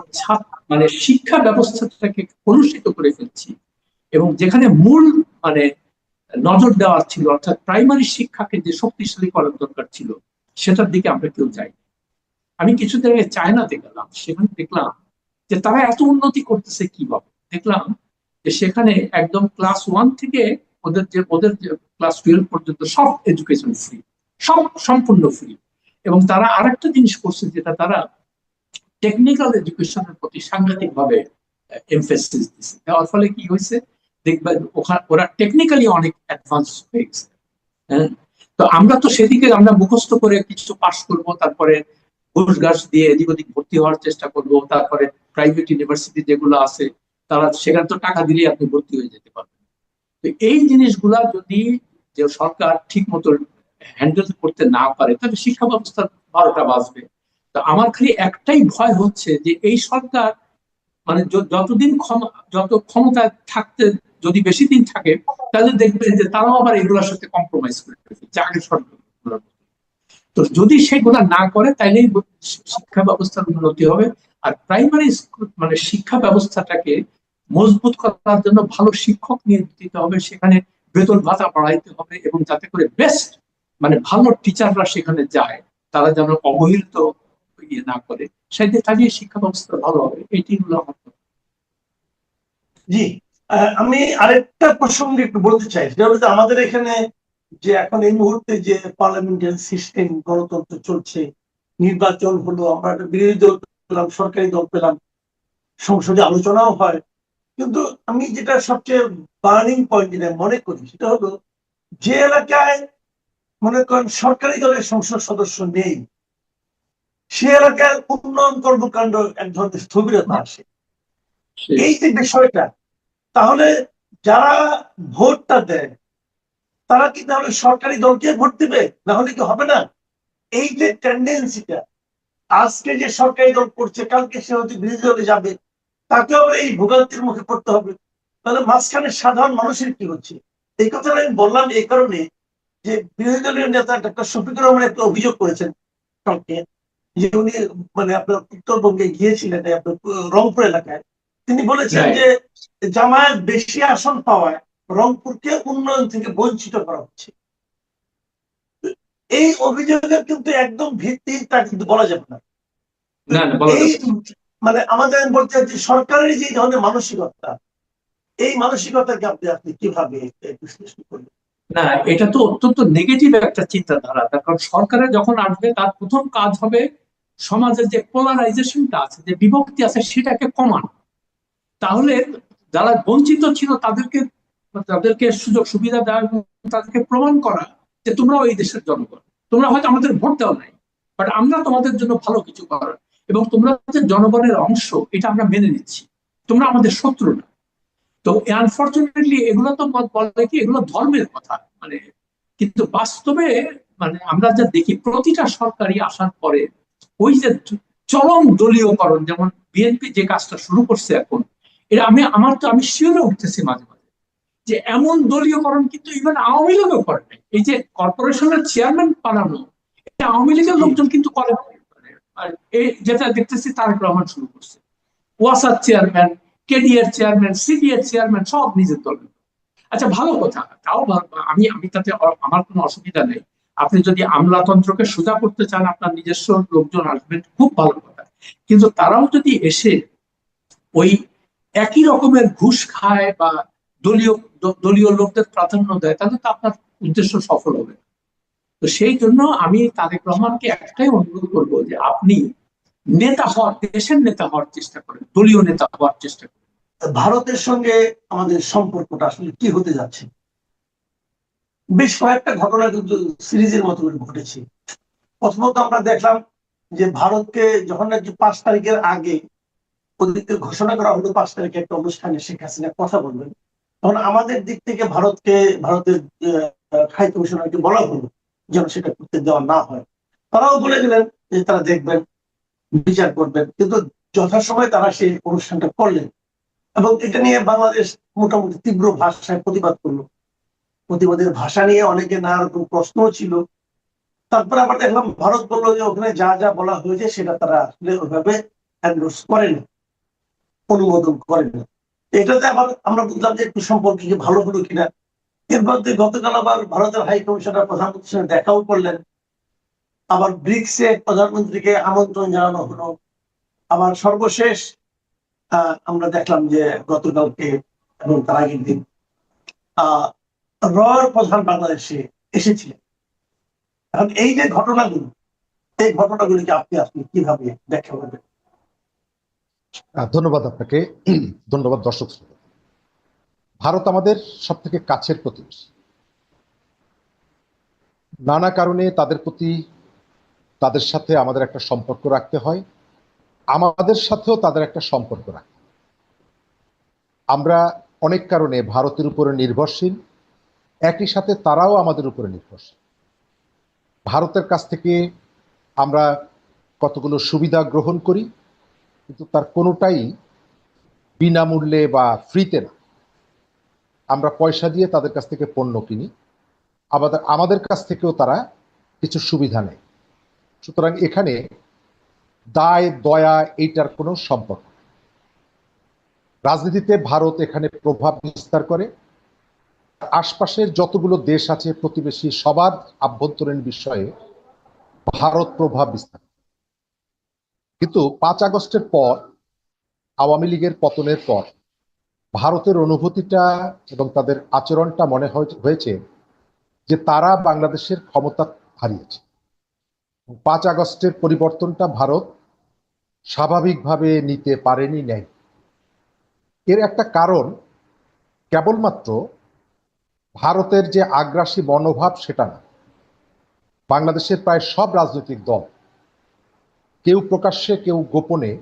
মানে শিক্ষা ব্যবস্থাটাকে কলুষিত করে ফেলছি। এবং যেখানে মূল মানে নজর দেওয়ার ছিল, অর্থাৎ প্রাইমারি শিক্ষাকে যে শক্তিশালী করার দরকার ছিল, সেটার দিকে আমরা কেউ যাই। আমি কিছুদিন আগে চায়নাতে গেলাম, সেখানে দেখলাম যে তারা এত উন্নতি করতেছে কিভাবে। দেখলাম যে সেখানে একদম ক্লাস 1 থেকে ওদের যে ক্লাস 12 পর্যন্ত সব এডুকেশন ফ্রি, সব সম্পূর্ণ ফ্রি। এবং তারা আরেকটা জিনিস করছে, যেটা তারা টেকনিক্যাল এডুকেশনের প্রতি সাংঘাতিক ভাবে এমফেসিস দিচ্ছে। দেওয়ার ফলে কি হয়েছে, দেখবেন ওখানে ওরা টেকনিক্যালি অনেক অ্যাডভান্স হয়ে গেছে। হ্যাঁ, তো আমরা তো সেদিকে আমরা মুখস্থ করে কিছু পাস করব, তারপরে ঘুষ ঘাস দিয়ে এদিক ওদিক ভর্তি হওয়ার চেষ্টা করব, তারপরে প্রাইভেট ইউনিভার্সিটি যেগুলো আছে তারা সেখানে তো টাকা দিলেই আপনি ভর্তি হয়ে যেতে পারবেন। তো এই জিনিসগুলা যদি যে সরকার ঠিক মতো হ্যান্ডেল করতে না পারে, তাহলে শিক্ষা ব্যবস্থার 12টা বাজবে। তো আমার খালি একটাই ভয় হচ্ছে যে এই সরকার মানে যত ক্ষমতায় থাকতে যদি বেশি দিন থাকে, তাহলে দেখবেন যে তারাও আবার এগুলোর সাথে কম্প্রোমাইজ করে ফেলছে আগের সরকার। তো যদি সেগুলা না করে তাইলেই শিক্ষা ব্যবস্থার উন্নতি হবে। আর প্রাইমারি স্কুল মানে শিক্ষা ব্যবস্থাটাকে মজবুত করার জন্য ভালো শিক্ষক নিয়োগ দিতে হবে, সেখানে বেতন ভাতা বাড়াইতে হবে, এবং যাতে করে বেস্ট মানে ভালো টিচাররা সেখানে যায়, তারা যেন অবহেলিত ইয়ে না করে, সেদিকে তাহলে শিক্ষা ব্যবস্থা ভালো হবে। এটি হলো আমার কথা। জি। আমি আরেকটা প্রসঙ্গে একটু বলতে চাই, সেটা হলো যে আমাদের এখানে যে এখন এই মুহূর্তে যে পার্লামেন্টারি সিস্টেম, গণতন্ত্র চলছে, নির্বাচন হলো, আমরা একটা বিরোধী দল পেলাম, সরকারি দল পেলাম, সংসদে আলোচনাও হয়। কিন্তু আমি যেটা সবচেয়ে বার্নিং পয়েন্ট যেটা মনে করি সেটা হলো, যে এলাকায় মনে করেন সরকারি দলের সংসদ সদস্য নেই, সে এলাকার উন্নয়ন কর্মকাণ্ড এক ধরনের স্থবিরতা আসে। সেই এই যে বিষয়টা, তাহলে যারা ভোটটা দেয় তারা কি তাহলে সরকারি দলকে ভোট দিবে, না হলে কি হবে না? এই যে টেন্ডেন্সিটা, আজকে যে সরকারি দল করছে কালকে সে হয়তো বিরোধী দলে যাবে, তাকেও এই ভোগান্তির মুখে পড়তে হবে। তাহলে মাঝখানে সাধারণ মানুষের কি হচ্ছে? এই কথাটা আমি বললাম এই কারণে যে বিরোধী দলীয় নেতা ডক্টর শফিকুর রহমান একটা অভিযোগ করেছেন কালকে, যে উনি মানে আপনার উত্তরবঙ্গে গিয়েছিলেন আপনার রংপুর এলাকায়। তিনি বলেছেন রাইট। যে জামায়াত বেশি আসন পাওয়ায় রংপুরকে উন্নয়ন থেকে বঞ্চিত করা হচ্ছে। এই অভিযোগের কিন্তু একদম ভিত্তিহীন, তা কিন্তু বলা যাবে না। না না, বলা এই যাবে না। মানে আমাদের বলতে যে সরকারের যে ধরনের মানসিকতা, এই মানসিকতাকে আপনি আপনি কিভাবে বিশ্লেষণ করবেন? না, এটা তো অত্যন্ত নেগেটিভ একটা চিন্তাধারা। তার কারণ সরকারে যখন আসবে তার প্রথম কাজ হবে সমাজের যে পোলারাইজেশনটা আছে, যে বিভক্তি আছে, সেটাকে কমানো। তাহলে যারা বঞ্চিত ছিল তাদেরকে তাদেরকে সুযোগ সুবিধা দেওয়া এবং তাদেরকে প্রমাণ করা যে তোমরাও এই দেশের জনগণ, তোমরা হয়তো আমাদের ভোট দেওয়া নাই, বাট আমরা তোমাদের জন্য ভালো কিছু করার, এবং তোমরা যে জনগণের অংশ এটা আমরা মেনে নিচ্ছি, তোমরা আমাদের শত্রু না। তো আনফর্চুনেটলি এগুলো তো বলে কি এগুলো ধর্মের কথা, মানে কিন্তু বাস্তবে মানে আমরা যা দেখি প্রতিটা সরকারি আসার পরে ওই যে চরম দলীয়করণ, যেমন বিএনপি যে কাজটা শুরু করছে এখন, এটা আমি শিওরে উঠতেছি মাঝে মাঝে যে এমন দলীয়করণ কিন্তু ইভেন আওয়ামী লীগও করে নাই। এই যে কর্পোরেশনের চেয়ারম্যান বানানো, এটা আওয়ামী লীগের জি, লোকজন কিন্তু করে নাই। আর এই যেটা দেখতেছি তারেক রহমান শুরু করছে, ওয়াসার চেয়ারম্যান, কেডিএর চেয়ারম্যান, সিডিএর চেয়ারম্যান সব নিজের দলের। আচ্ছা, ভালো কথা, তাও আমি আমি তাতে আমার কোনো অসুবিধা নেই। আপনি যদি আমলাতন্ত্রকে সোজা করতে চান, আপনার নিজস্ব লোকজন আসবেন, খুব ভালো কথা। কিন্তু তারাও যদি এসে ওই একই রকমের ঘুষ খায় বা দলীয় দলীয় লোকদের প্রাধান্য দেয়, তাহলে তো আপনার উদ্দেশ্য সফল হবে না। তো সেই জন্য আমি তারেক রহমানকে একটাই অনুরোধ করবো যে আপনি নেতা হওয়ার, দেশের নেতা হওয়ার চেষ্টা করেন, দলীয় নেতা হওয়ার চেষ্টা করেন। ভারতের সঙ্গে আমাদের সম্পর্কটা আসলে কি হতে যাচ্ছে? বেশ কয়েকটা ঘটনা কিন্তু সিরিজের মতো করে ঘটেছে। প্রথমত আমরা দেখলাম যে ভারতকে যখন নাকি 5 তারিখের আগে ওদিকে ঘোষণা করা হলো 5 তারিখে একটা অনুষ্ঠানে শেখ হাসিনা কথা বলবেন, তখন আমাদের দিক থেকে ভারতের হাই কমিশনারকে বলা হলো যেন সেটা করতে দেওয়া না হয়। তারাও বলে দিলেন যে তারা দেখবেন, বিচার করবেন, কিন্তু যথাসময়ে তারা সেই অনুষ্ঠানটা করলেন এবং এটা নিয়ে বাংলাদেশ মোটামুটি তীব্র ভাষায় প্রতিবাদ করলো। প্রতিবাদের ভাষা নিয়ে অনেকে নানা রকম প্রশ্নও ছিল। তারপরে আবার দেখলাম ভারত বললো যে ওখানে যা যা বলা হয়েছে সেটা তারা আসলে ওইভাবে এন্ডোর্স করেনি, অনুমোদন করেনি। এটাতে আবার আমরা বুঝলাম যে একটু সম্পর্ক কি ভালো হলো কিনা। এর মধ্যে গতকাল আবার ভারতের হাই কমিশনার প্রধানমন্ত্রীর সঙ্গে দেখাও করলেন, আবার ব্রিক্সে প্রধানমন্ত্রীকে আমন্ত্রণ জানানো হলো। আবার সর্বশেষ আমরা দেখলাম যে গতকালকে এবং তার আগের দিন আহ রয়ের প্রধান বাংলাদেশে এসেছিলেন। এখন এই যে ঘটনাগুলো, এই ঘটনাগুলিকে আপনি আপনি কিভাবে ব্যাখ্যা করবেন? ধন্যবাদ আপনাকে। ধন্যবাদ দর্শক শ্রোতা। ভারত আমাদের সব থেকে কাছের প্রতিবেশী। নানা কারণে তাদের প্রতি, তাদের সাথে আমাদের একটা সম্পর্ক রাখতে হয়, আমাদের সাথেও তাদের একটা সম্পর্ক রাখতে হয়। আমরা অনেক কারণে ভারতের উপরে নির্ভরশীল, একই সাথে তারাও আমাদের উপরে নির্ভরশীল। ভারতের কাছ থেকে আমরা কতগুলো সুবিধা গ্রহণ করি, কিন্তু তার কোনোটাই বিনামূল্যে বা ফ্রিতে না। আমরা পয়সা দিয়ে তাদের কাছ থেকে পণ্য কিনি, আমাদের কাছ থেকেও তারা কিছু সুবিধা নেয়। সুতরাং এখানে দায় দয়া এইটার কোনো সম্পর্ক নেই। রাজনীতিতে ভারত এখানে প্রভাব বিস্তার করে। আশপাশের যতগুলো দেশ আছে প্রতিবেশী, সবার আভ্যন্তরীণ বিষয়ে ভারত প্রভাব বিস্তার করে। কিন্তু 5 আগস্টের পর, আওয়ামী লীগের পতনের পর ভারতের অনুভূতিটা এবং তাদের আচরণটা মনে হয়েছে যে তারা বাংলাদেশের ক্ষমতা হারিয়েছে। 5 আগস্টের পরিবর্তনটা ভারত স্বাভাবিকভাবে নিতে পারেনি, নেয়। এর একটা কারণ কেবলমাত্র ভারতের যে আগ্রাসী মনোভাব সেটা না। বাংলাদেশের প্রায় সব রাজনৈতিক দল কেউ প্রকাশ্যে কেউ গোপনে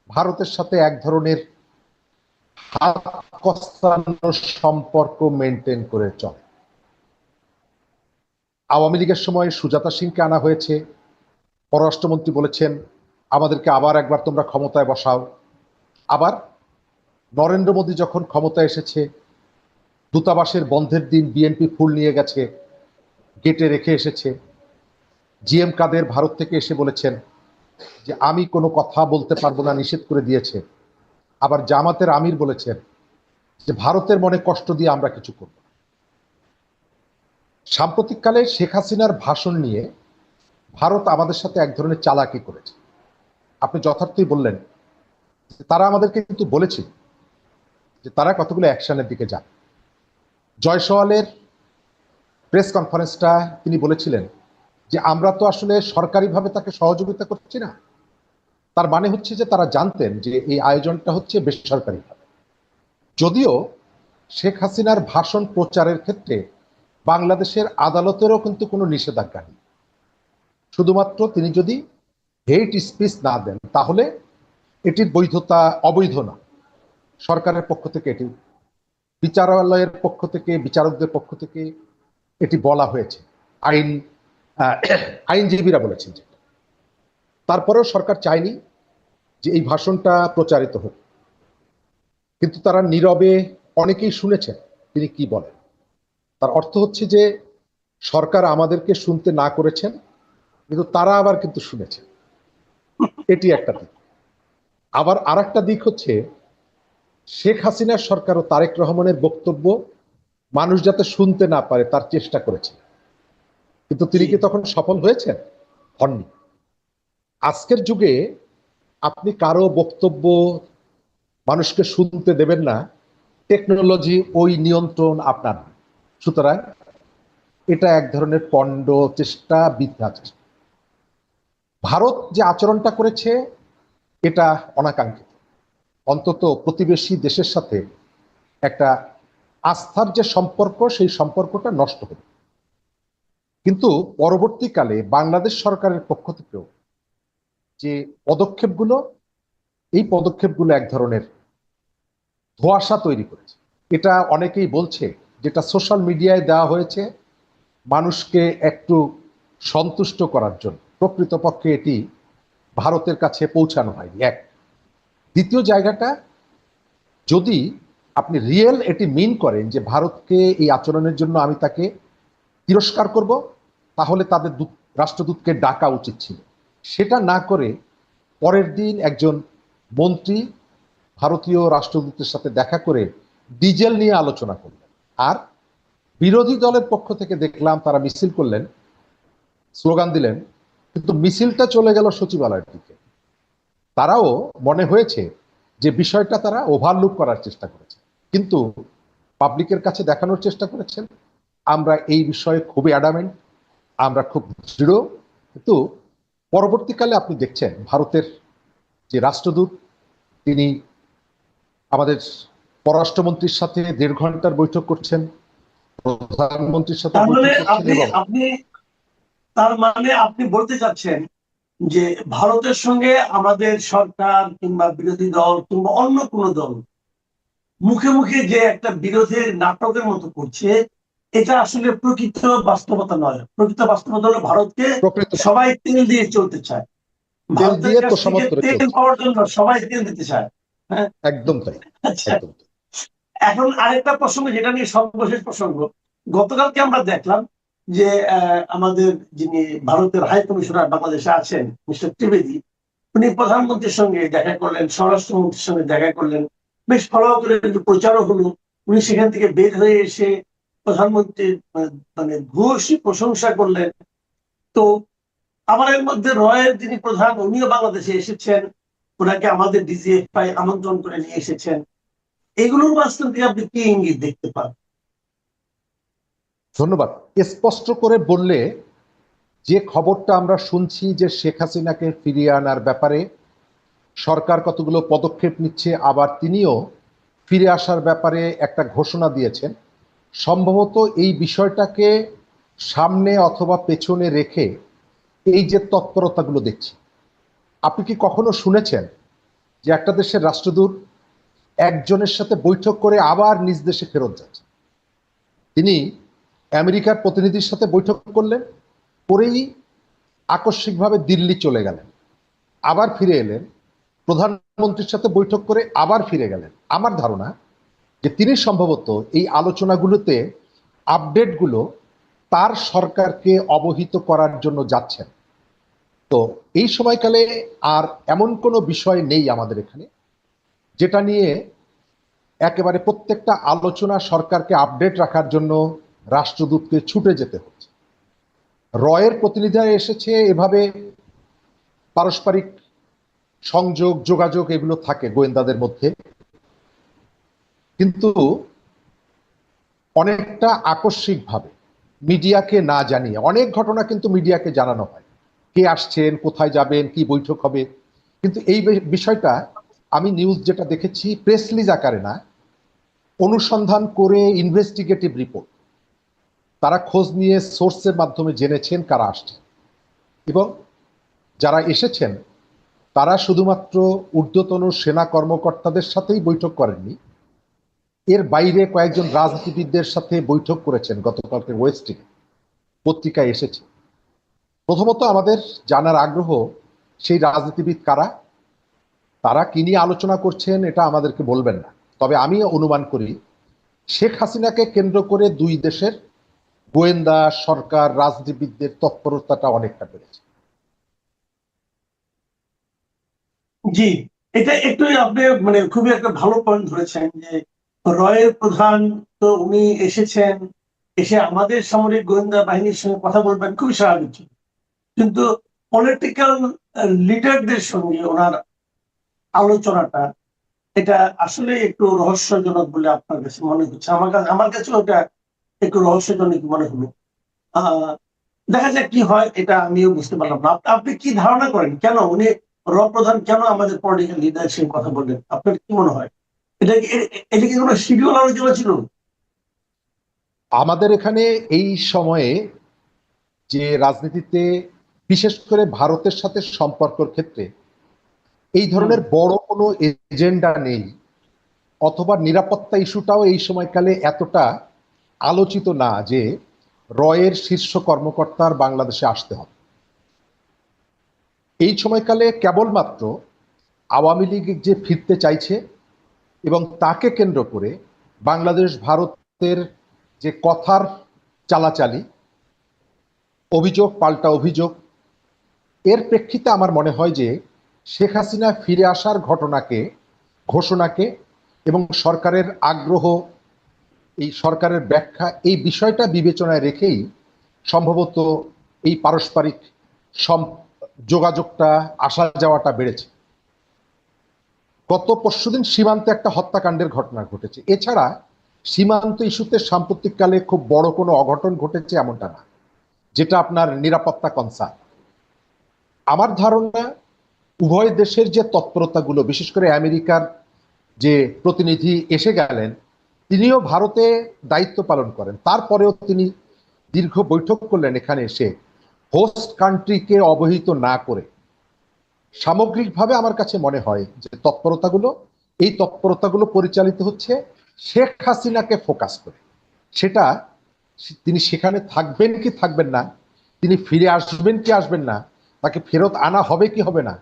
ভারতের সাথে এক ধরনের হাত কস্তানো সম্পর্ক মেনটেন করে চলে। আওয়ামী লীগের সময় সুজাতা সিংকে আনা হয়েছে, পররাষ্ট্রমন্ত্রী বলেছেন আমাদেরকে আবার একবার তোমরা ক্ষমতায় বসাও। আবার নরেন্দ্র মোদী যখন ক্ষমতায় এসেছে, দূতাবাসের বন্ধের দিন বিএনপি ফুল নিয়ে গেছে, গেটে রেখে এসেছে। জিএম কাদের ভারত থেকে এসে বলেছেন যে আমি কোনো কথা বলতে পারবো না, নিষেধ করে দিয়েছে। আবার জামাতের আমির বলেছেন যে ভারতের মনে কষ্ট দিয়ে আমরা কিছু করব না। সাম্প্রতিককালে শেখ হাসিনার ভাষণ নিয়ে ভারত আমাদের সাথে এক ধরনের চালাকি করেছে। আপনি যথার্থই বললেন, তারা আমাদেরকে কিন্তু বলেছিল যে তারা কতগুলো অ্যাকশনের দিকে যান। জয়সওয়ালের প্রেস কনফারেন্সটা তিনি বলেছিলেন যে আমরা তো আসলে সরকারিভাবে তাকে সহযোগিতা করছি না। তার মানে হচ্ছে যে তারা জানতেন যে এই আয়োজনটা হচ্ছে বেসরকারিভাবে। যদিও শেখ হাসিনার ভাষণ প্রচারের ক্ষেত্রে বাংলাদেশের আদালতেরও কিন্তু কোনো নিষেধাজ্ঞা নেই। শুধুমাত্র তিনি যদি হেট স্পিচ না দেন তাহলে এটির বৈধতা অবৈধ না। সরকারের পক্ষ থেকে এটি, বিচারালয়ের পক্ষ থেকে, বিচারকদের পক্ষ থেকে এটি বলা হয়েছে, আইনজীবীরা বলেছেন। যে তারপরেও সরকার চায়নি যে এই ভাষণটা প্রচারিত হোক, কিন্তু তারা নীরবে, অনেকেই শুনেছেন তিনি কি বলেন। তার অর্থ হচ্ছে যে সরকার আমাদেরকে শুনতে না করেছেন, কিন্তু তারা আবার কিন্তু শুনেছেন। এটি একটা দিক। আবার আর একটা দিক হচ্ছে শেখ হাসিনার সরকার ও তারেক রহমানের বক্তব্য মানুষ যাতে শুনতে না পারে তার চেষ্টা করেছে, কিন্তু তিনি কি তখন সফল হয়েছেন? হননি। আজকের যুগে আপনি কারো বক্তব্য মানুষকে শুনতে দেবেন না, টেকনোলজি ওই নিয়ন্ত্রণ আপনার। সুতরাং এটা এক ধরনের পণ্ড চেষ্টা, বৃথা চেষ্টা। ভারত যে আচরণটা করেছে এটা অনাকাঙ্ক্ষিত। অন্তত প্রতিবেশী দেশের সাথে একটা আস্থার যে সম্পর্ক, সেই সম্পর্কটা নষ্ট হবে। কিন্তু পরবর্তীকালে বাংলাদেশ সরকারের পক্ষ থেকেও যে পদক্ষেপগুলো, এই পদক্ষেপগুলো এক ধরনের ধোঁয়াশা তৈরি করেছে। এটা অনেকেই বলছে যেটা সোশ্যাল মিডিয়ায় দেওয়া হয়েছে মানুষকে একটু সন্তুষ্ট করার জন্য, প্রকৃতপক্ষে এটি ভারতের কাছে পৌঁছানো হয়নি। এক। দ্বিতীয় জায়গাটা, যদি আপনি রিয়েল এটি মিন করেন যে ভারতকে এই আচরণের জন্য আমি তাকে তিরস্কার করব, তাহলে তাদের রাষ্ট্রদূতকে ডাকা উচিত ছিল। সেটা না করে পরের দিন একজন মন্ত্রী ভারতীয় রাষ্ট্রদূতের সাথে দেখা করে ডিজেল নিয়ে আলোচনা করলেন। আর বিরোধী দলের পক্ষ থেকে দেখলাম তারা মিছিল করলেন, স্লোগান দিলেন, কিন্তু মিছিলটা চলে গেল সচিবালয়ের দিকে। তারাও মনে হয়েছে যে বিষয়টা তারা ওভারলুক করার চেষ্টা করেছে, কিন্তু পাবলিকের কাছে দেখানোর চেষ্টা করেছেন আমরা এই বিষয়ে খুবই অ্যাডামেন্ট, আমরা খুব দৃঢ়। কিন্তু পরবর্তীকালে আপনি দেখছেন ভারতের যে রাষ্ট্রদূত, তিনি আমাদের পররাষ্ট্রমন্ত্রীর সাথে 1.5 ঘন্টার বৈঠক করছেন, প্রধানমন্ত্রীর সাথে বৈঠক করছেন। এবং তার মানে আপনি বলতে চাচ্ছেন যে ভারতের সঙ্গে আমাদের সরকার কিংবা বিরোধী দল কিংবা অন্য কোন দল মুখে মুখে যে একটা বিরোধের নাটকের মতো করছে, এটা আসলে প্রকৃত বাস্তবতা নয়। প্রকৃত বাস্তবতা হলো ভারতকে সবাই তেল দিয়ে চলতে চায়, ভারতের কাছ থেকে তেল পাওয়ার জন্য সবাই তেল দিতে চায়। হ্যাঁ, একদম তাই। আচ্ছা, এখন আরেকটা প্রসঙ্গ, যেটা নিয়ে সর্বশেষ প্রসঙ্গ, গতকালকে আমরা দেখলাম যে আমাদের যিনি ভারতের হাই কমিশনার বাংলাদেশে আছেন মিস্টার ত্রিবেদী, উনি প্রধানমন্ত্রীর সঙ্গে দেখা করলেন, স্বরাষ্ট্রমন্ত্রীর সঙ্গে দেখা করলেন, বেশ ফলো করে প্রচারও হলো। উনি সেখান থেকে বের হয়ে এসে প্রধানমন্ত্রীর মানে ভূয়সী প্রশংসা করলেন। তো আবার এর মধ্যে রয়ের যিনি প্রধান, উনিও বাংলাদেশে এসেছেন, ওনাকে আমাদের ডিজিএফআই আমন্ত্রণ করে নিয়ে এসেছেন। এগুলোর মাঝখান থেকে আপনি কি ইঙ্গিত দেখতে পান? ধন্যবাদ। স্পষ্ট করে বললে, যে খবরটা আমরা শুনছি যে শেখ হাসিনাকে ফিরিয়ে আনার ব্যাপারে সরকার কতগুলো পদক্ষেপ নিচ্ছে, আবার তিনিও ফিরে আসার ব্যাপারে একটা ঘোষণা দিয়েছেন, সম্ভবত এই বিষয়টাকে সামনে অথবা পেছনে রেখে এই যে তৎপরতাগুলো দেখছি, আপনি কি কখনো শুনেছেন যে একটা দেশের রাষ্ট্রদূত একজনের সাথে বৈঠক করে আবার নিজ দেশে ফেরত যাচ্ছে? তিনি আমেরিকার প্রতিনিধির সাথে বৈঠক করলেন, করেই আকস্মিকভাবে দিল্লি চলে গেলেন, আবার ফিরে এলেন, প্রধানমন্ত্রীর সাথে বৈঠক করে আবার ফিরে গেলেন। আমার ধারণা যে তিনি সম্ভবত এই আলোচনাগুলোতে আপডেটগুলো তার সরকারকে অবহিত করার জন্য যাচ্ছেন। তো এই সময়কালে আর এমন কোনো বিষয় নেই আমাদের এখানে যেটা নিয়ে একেবারে প্রত্যেকটা আলোচনা সরকারকে আপডেট রাখার জন্য রাষ্ট্রদূতকে ছুটে যেতে হচ্ছে। রয়ের প্রতিনিধিরা এসেছে, এভাবে পারস্পরিক সংযোগ যোগাযোগ এগুলো থাকে গোয়েন্দাদের মধ্যে, কিন্তু অনেকটা আকস্মিকভাবে মিডিয়াকে না জানিয়ে অনেক ঘটনা কিন্তু মিডিয়াকে জানানো হয়, কে আসছেন, কোথায় যাবেন, কি বৈঠক হবে। কিন্তু এই বিষয়টা আমি নিউজ যেটা দেখেছি প্রেস রিলিজ আকারে না, অনুসন্ধান করে ইনভেস্টিগেটিভ রিপোর্ট, তারা খোঁজ নিয়ে সোর্সের মাধ্যমে জেনেছেন কারা আসছে, এবং যারা এসেছেন তারা শুধুমাত্র ঊর্ধ্বতন সেনা কর্মকর্তাদের সাথেই বৈঠক করেননি, এর বাইরে কয়েকজন রাজনীতিবিদদের সাথে বৈঠক করেছেন। গতকালকে ওয়েস্টিং পত্রিকায় এসেছে। প্রথমত আমাদের জানার আগ্রহ সেই রাজনীতিবিদ কারা, তারা কি নিয়ে আলোচনা করছেন এটা আমাদেরকে বলবেন না, তবে আমি অনুমান করি শেখ হাসিনাকে কেন্দ্র করে দুই দেশের গোয়েন্দা সরকার রাজনীতিবিদদের তৎপরতাটা অনেকটা বেড়েছে। জি, এটা একটু আপনি মানে খুবই একটা ভালো পয়েন্ট ধরেছেন যে রয়ের প্রধান, তো উনি এসেছেন, এসে আমাদের সামরিক গোয়েন্দা বাহিনীর সঙ্গে কথা বলবেন, খুবই স্বাভাবিক। কিন্তু পলিটিক্যাল লিডারদের সঙ্গে ওনার আলোচনাটা, এটা আসলে একটু রহস্যজনক বলে আপনার কাছে মনে হচ্ছে। আমার কাছে ওটা একটু রহস্যজনক মনে হলো। আহ দেখা যাক কি হয়, এটা আমিও বুঝতে পারলাম না। আপনি কি ধারণা করেন কেন উনি প্রধান কেন আমাদের পলিটিক্যাল লিডার সঙ্গে কথা বললেন? আপনার কি মনে হয় এটা কি কোনো শিডিউল আলোচনা ছিল? আমাদের এখানে এই সময়ে যে রাজনীতিতে বিশেষ করে ভারতের সাথে সম্পর্কের ক্ষেত্রে এই ধরনের বড় কোনো এজেন্ডা নেই, অথবা নিরাপত্তা ইস্যুটাও এই সময়কালে এতটা আলোচিত না যে রয়ের শীর্ষ কর্মকর্তার বাংলাদেশে আসতে হবে। এই সময়কালে কেবলমাত্র আওয়ামী লীগ যে ফিরতে চাইছে এবং তাকে কেন্দ্র করে বাংলাদেশ ভারতের যে কথার চালাচালি, অভিযোগ পাল্টা অভিযোগ, এর প্রেক্ষিতে আমার মনে হয় যে শেখ হাসিনা ফিরে আসার ঘোষণাকে এবং সরকারের আগ্রহ, এই সরকারের ব্যাখ্যা, এই বিষয়টা বিবেচনায় রেখেই সম্ভবত এই পারস্পরিক যোগাযোগটা, আসা যাওয়াটা বেড়েছে। গত পরশুদিন সীমান্তে একটা হত্যাকাণ্ডের ঘটনা ঘটেছে, এছাড়া সীমান্ত ইস্যুতে সাম্প্রতিককালে খুব বড় কোনো অঘটন ঘটেছে এমনটা না যেটা আপনার নিরাপত্তা কনসার্ন। আমার ধারণা উভয় দেশের যে তৎপরতাগুলো, বিশেষ করে আমেরিকার যে প্রতিনিধি এসে গেলেন, তিনিও ভারতে দায়িত্ব পালন করেন, তারপরেও তিনি দীর্ঘ বৈঠক করলেন এখানে এসে, হোস্ট কান্ট্রিকে অবহিত না করে। সামগ্রিকভাবে আমার কাছে মনে হয় যে এই তৎপরতাগুলো পরিচালিত হচ্ছে শেখ হাসিনাকে ফোকাস করে। সেটা তিনি সেখানে থাকবেন কি থাকবেন না, তিনি ফিরে আসবেন কি আসবেন না, তাকে ফেরত আনা হবে কি হবে না,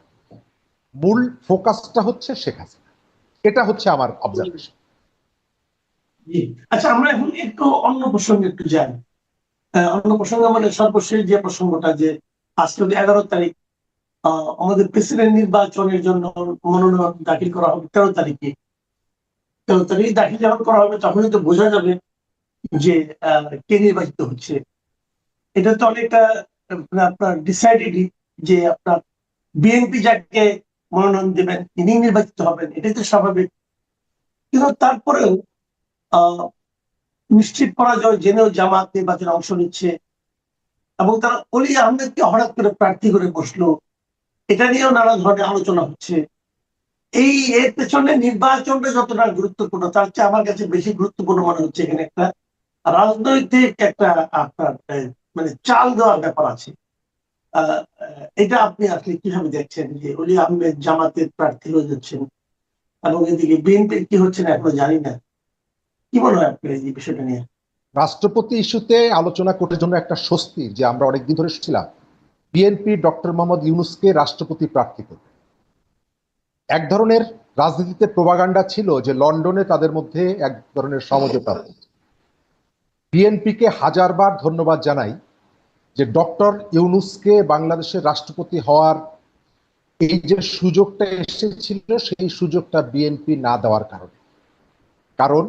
মূল ফোকাসটা হচ্ছে শেখ হাসিনা। এটা হচ্ছে আমার অবজারভেশন। আচ্ছা, আমরা এখন একটু অন্য প্রসঙ্গে একটু যাই। অন্য প্রসঙ্গ মানে সর্বশেষ যে প্রসঙ্গটা, যে আজকে 11 তারিখ আমাদের প্রেসিডেন্ট নির্বাচনের জন্য মনোনয়ন দাখিল করা হবে 13 তারিখে। 13 তারিখ দাখিল যখন করা হবে তখনই তো বোঝা যাবে যে কে নির্বাচিত হচ্ছে। এটা তো অনেকটা আপনার ডিসাইডেডই যে আপনার বিএনপি যাকে মনোনয়ন দেবেন তিনি নির্বাচিত হবেন, এটাই তো স্বাভাবিক। কিন্তু তারপরেও নিশ্চিত পরাজয় জেনেও জামাত নির্বাচনে অংশ নিচ্ছে এবং তারা অলি আহমেদকে হঠাৎ করে প্রার্থী করে বসলো, এটা নিয়েও নানা ধরনের আলোচনা হচ্ছে। এর পেছনে নির্বাচনটা যতটা গুরুত্বপূর্ণ, তার চেয়ে আমার কাছে বেশি গুরুত্বপূর্ণ মনে হচ্ছে এখানে একটা রাজনৈতিক একটা আপনার মানে চাল দেওয়ার ব্যাপার আছে। এটা আপনি আসলে কিভাবে দেখছেন যে অলি আহমেদ জামাতের প্রার্থী হয়ে যাচ্ছেন এবং এদিকে বিএনপির কি হচ্ছে না এখনো জানি না, কি মনে হয় আপনার এই বিষয়টা নিয়ে? রাষ্ট্রপতি ইস্যুতে আলোচনা করার জন্য একটা স্বস্তি যে আমরা অনেকদিন ধরে ছিলাম বিএনপি ডক্টর মোহাম্মদ ইউনূসকে রাষ্ট্রপতি প্রার্থী করবে। এক ধরনের রাজনীতিতে প্রোপাগান্ডা ছিল যে লন্ডনে তাদের মধ্যে এক ধরনের সমঝোতা হচ্ছে। বিএনপিকে হাজারবার ধন্যবাদ জানাই যে ডক্টর ইউনূসকে বাংলাদেশের রাষ্ট্রপতি হওয়ার এই যে সুযোগটা এসেছিল সেই সুযোগটা বিএনপি না দেওয়ার কারণে। কারণ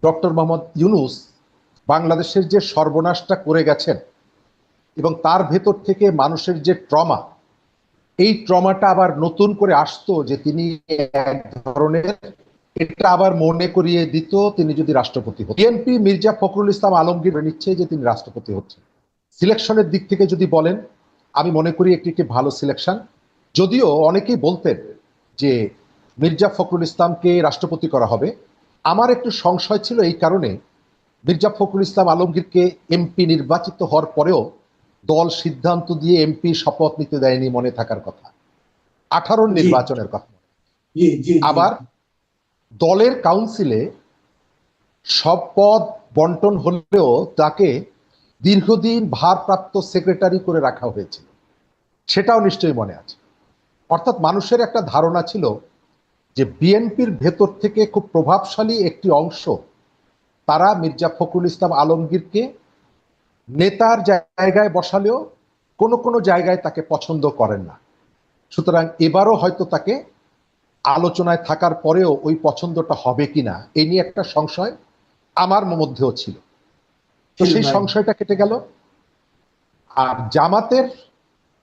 ডক্টর মোহাম্মদ ইউনূস বাংলাদেশের যে সর্বনাশটা করে গেছেন এবং তার ভেতর থেকে মানুষের যে ট্রমা, এই ট্রমাটা আবার নতুন করে আসতো যে তিনি এক ধরনের এটা আবার মনে করিয়ে দিত তিনি যদি রাষ্ট্রপতি হন। বিএনপি মির্জা ফখরুল ইসলাম আলমগীর নিচ্ছে যে তিনি রাষ্ট্রপতি হচ্ছেন। সিলেকশনের দিক থেকে যদি বলেন, আমি মনে করি একটি ভালো সিলেকশন। যদিও অনেকেই বলতেন যে মির্জা ফখরুল ইসলামকে রাষ্ট্রপতি করা হবে, আমার একটু সংশয় ছিল এই কারণে, মির্জা ফখরুল ইসলাম আলমগীরকে এমপি নির্বাচিত হওয়ার পরেও দল সিদ্ধান্ত দিয়ে এমপি শপথ নিতে দেয়নি, মনে থাকার কথা 18 নির্বাচনের কথা। আবার দলের কাউন্সিলে সব পদ বন্টন হলেও তাকে দীর্ঘদিন ভারপ্রাপ্ত সেক্রেটারি করে রাখা হয়েছিল, সেটাও নিশ্চয়ই মনে আছে। অর্থাৎ মানুষের একটা ধারণা ছিল যে বিএনপির ভেতর থেকে খুব প্রভাবশালী একটি অংশ তারা মির্জা ফখরুল ইসলাম আলমগীরকে নেতার জায়গায় বসালেও কোনো কোনো জায়গায় তাকে পছন্দ করেন না। সুতরাং এবারও হয়তো তাকে আলোচনায় থাকার পরেও ওই পছন্দটা হবে কিনা এই নিয়ে একটা সংশয় আমার মধ্যেও ছিল। তো সেই সংশয়টা কেটে গেল। আর জামাতের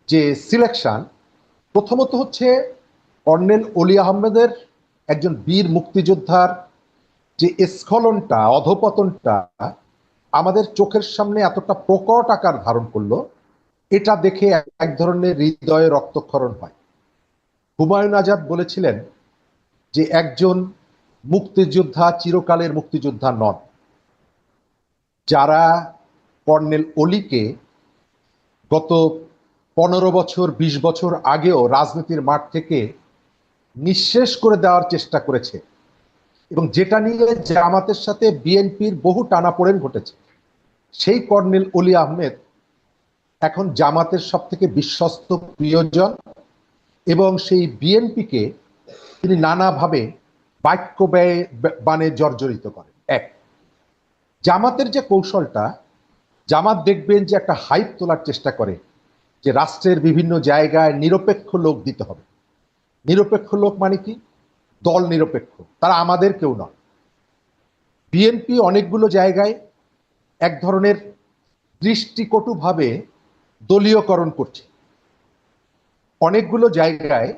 যে সিলেকশন, প্রথমত হচ্ছে কর্নেল অলি আহমেদের একজন বীর মুক্তিযোদ্ধার যে স্খলনটা, অধপতনটা আমাদের চোখের সামনে এতটা প্রকট আকার ধারণ করলো, এটা দেখে এক ধরনের হৃদয়ে রক্তক্ষরণ হয়। হুমায়ুন আজাদ বলেছিলেন যে একজন মুক্তিযোদ্ধা চিরকালের মুক্তিযোদ্ধা নন। যারা কর্নেল অলিকে গত 15 বছর 20 বছর আগেও রাজনীতির মাঠ থেকে নিঃশেষ করে দেওয়ার চেষ্টা করেছে এবং যেটা নিয়ে জামাতের সাথে বিএনপির বহু টানাপোড়েন ঘটেছে, সেই কর্নেল অলি আহমেদ এখন জামাতের সব থেকে বিশ্বস্ত প্রিয়জন এবং সেই বিএনপিকে তিনি নানাভাবে বাক্য ব্যয় বানে জর্জরিত করেন। এক, জামাতের যে কৌশলটা, জামাত দেখবেন যে একটা হাইপ তোলার চেষ্টা করে যে রাষ্ট্রের বিভিন্ন জায়গায় নিরপেক্ষ লোক দিতে হবে। নিরপেক্ষ লোক মানে কি? দল নিরপেক্ষ, তারা আমাদের কেউ নয়। বিএনপি অনেকগুলো জায়গায় এক ধরনের দৃষ্টিকটুভাবে দলীয়করণ করছে। অনেকগুলো জায়গায়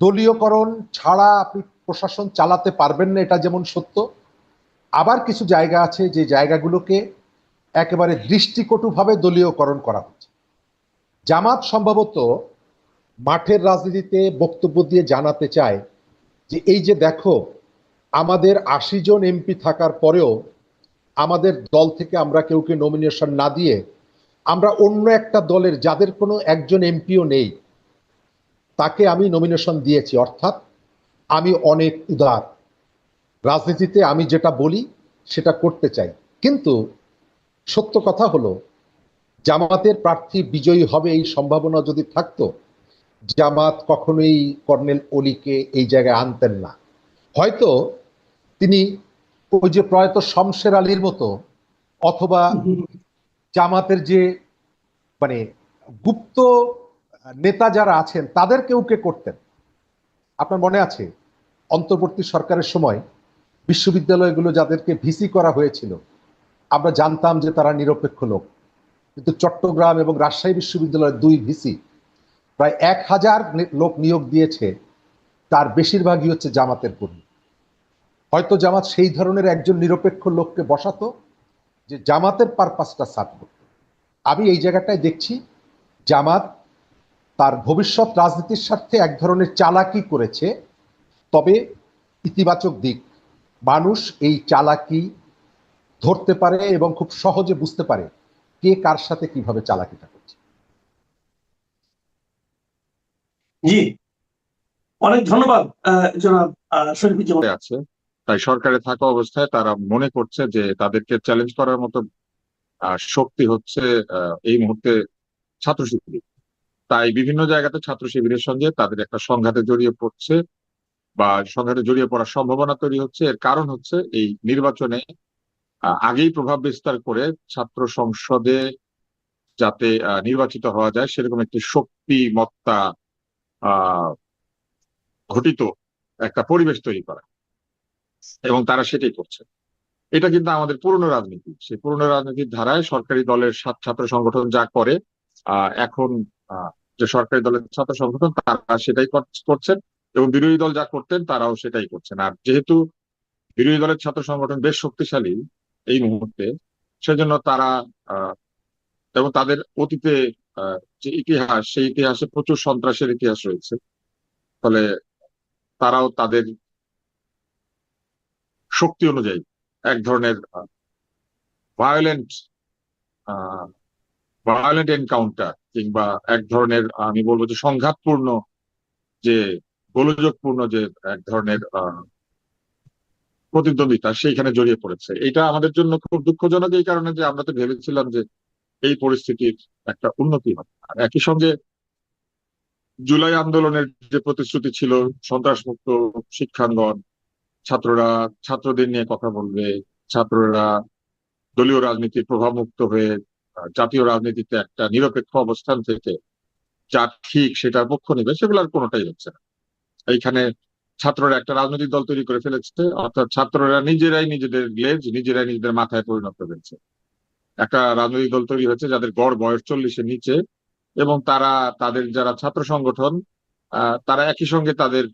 দলীয়করণ ছাড়া আপনি প্রশাসন চালাতে পারবেন না, এটা যেমন সত্য। আবার কিছু জায়গা আছে যে জায়গাগুলোকে একেবারে দৃষ্টিকটুভাবে দলীয়করণ করা হচ্ছে। জামাত সম্ভবত মাঠের রাজনীতিতে বক্তব্য দিয়ে জানাতে চায় যে এই যে দেখো, আমাদের 80 জন এমপি থাকার পরেও আমাদের দল থেকে আমরা কেউকে নমিনেশন না দিয়ে আমরা অন্য একটা দলের যাদের কোনো একজন এমপিও নেই তাকে আমি নমিনেশন দিয়েছি। অর্থাৎ আমি অনেক উদার, রাজনীতিতে আমি যেটা বলি সেটা করতে চাই। কিন্তু সত্য কথা হলো, জামাতের প্রার্থী বিজয়ী হবে এই সম্ভাবনা যদি থাকতো, জামাত কখনোই কর্নেল অলিকে এই জায়গায় আনতেন না। হয়তো তিনি ওই যে প্রয়াত শমশের আলীর মতো অথবা জামাতের যে মানে গুপ্ত নেতা যারা আছেন তাদের কেউকে করতেন। আপনার মনে আছে অন্তর্বর্তী সরকারের সময় বিশ্ববিদ্যালয়গুলো যাদেরকে ভিসি করা হয়েছিল, আমরা জানতাম যে তারা নিরপেক্ষ লোক, কিন্তু চট্টগ্রাম এবং রাজশাহী বিশ্ববিদ্যালয়ের 2 ভিসি প্রায় 1000 লোক নিয়োগ দিয়েছে, তার বেশিরভাগই হচ্ছে জামাতের কর্মী। হয়তো জামাত সেই ধরনের একজন নিরপেক্ষ লোককে বসাতো যে জামাতের পারপাসটা সার্ভ করত। আমি এই জায়গাটায় দেখছি জামাত তার ভবিষ্যৎ রাজনীতির স্বার্থে এক ধরনের চালাকি করেছে, তবে ইতিবাচক দিক, মানুষ এই চালাকি ধরতে পারে এবং খুব সহজে বুঝতে পারে কে কার সাথে কিভাবে চালাকিটা করছে। জি, অনেক ধন্যবাদ জনাব শরীফুজ্জামান। আছে, তাই সরকারে থাকা অবস্থায় তারা মনে করছে যে তাদেরকে চ্যালেঞ্জ করার মতো শক্তি হচ্ছে এই মুহূর্তে ছাত্র শিবির। তাই বিভিন্ন জায়গাতে ছাত্র শিবিরের সঙ্গে তাদের একটা সংঘাতে জড়িয়ে পড়ছে বা সংঘাতে জড়িয়ে পড়ার সম্ভাবনা তৈরি হচ্ছে। এর কারণ হচ্ছে এই নির্বাচনে আগেই প্রভাব বিস্তার করে ছাত্র সংসদে যাতে নির্বাচিত হওয়া যায় সেরকম একটি শক্তিমত্তা আহ ঘটিত একটা পরিবেশ তৈরি করা, এবং তারা সেটাই করছে। এটা কিন্তু আমাদের পুরনো রাজনীতি, সেই পুরনো রাজনীতির ধারায় সরকারি দলের ছাত্র সংগঠন যা করে এখন যে সরকারি দলের ছাত্র সংগঠন তারা সেটাই করছেন, এবং বিরোধী দল যা করতেন তারাও সেটাই করছেন। আর যেহেতু বিরোধী দলের ছাত্র সংগঠন বেশ শক্তিশালী এই মুহূর্তে, সেজন্য তারা এবং তাদের অতীতে যে ইতিহাস, সেই ইতিহাসে প্রচুর সন্ত্রাসের ইতিহাস রয়েছে। ফলে তারাও তাদের শক্তি অনুযায়ী এক ধরনের ভায়োলেন্ট ভায়োলেন্ট এনকাউন্টার কিংবা এক ধরনের আমি বলবো যে সংঘাতপূর্ণ, যে গোলযোগপূর্ণ যে এক ধরনের প্রতিদ্বন্দ্বিতা সেইখানে জড়িয়ে পড়েছে। এটা আমাদের জন্য খুব দুঃখজনক, এই কারণে যে আমরা তো ভেবেছিলাম যে এই পরিস্থিতির একটা উন্নতি হবে। আর একই সঙ্গে জুলাই আন্দোলনের যে প্রতিশ্রুতি ছিল সন্ত্রাসমুক্ত শিক্ষাঙ্গন, ছাত্ররা ছাত্রদের নিয়ে কথা বলবে, ছাত্ররা দলীয় রাজনীতির প্রভাব মুক্ত হয়ে জাতীয় রাজনীতিতে একটা নিরপেক্ষ অবস্থান থেকে যা ঠিক সেটার পক্ষ নেবে, সেগুলো আর কোনোটাই হচ্ছে না। এইখানে ছাত্ররা একটা রাজনৈতিক দল তৈরি করে ফেলেছে, অর্থাৎ ছাত্ররা নিজেরাই নিজেদের গ্লেজ নিজেরাই নিজেদের মাথায় পরিণত করেছে। একটা রাজনৈতিক দল তৈরি হয়েছে যাদের গড় বয়স 40-এর নিচে, এবং তারা তাদের যারা ছাত্র সংগঠন তারা একই সঙ্গে তাদের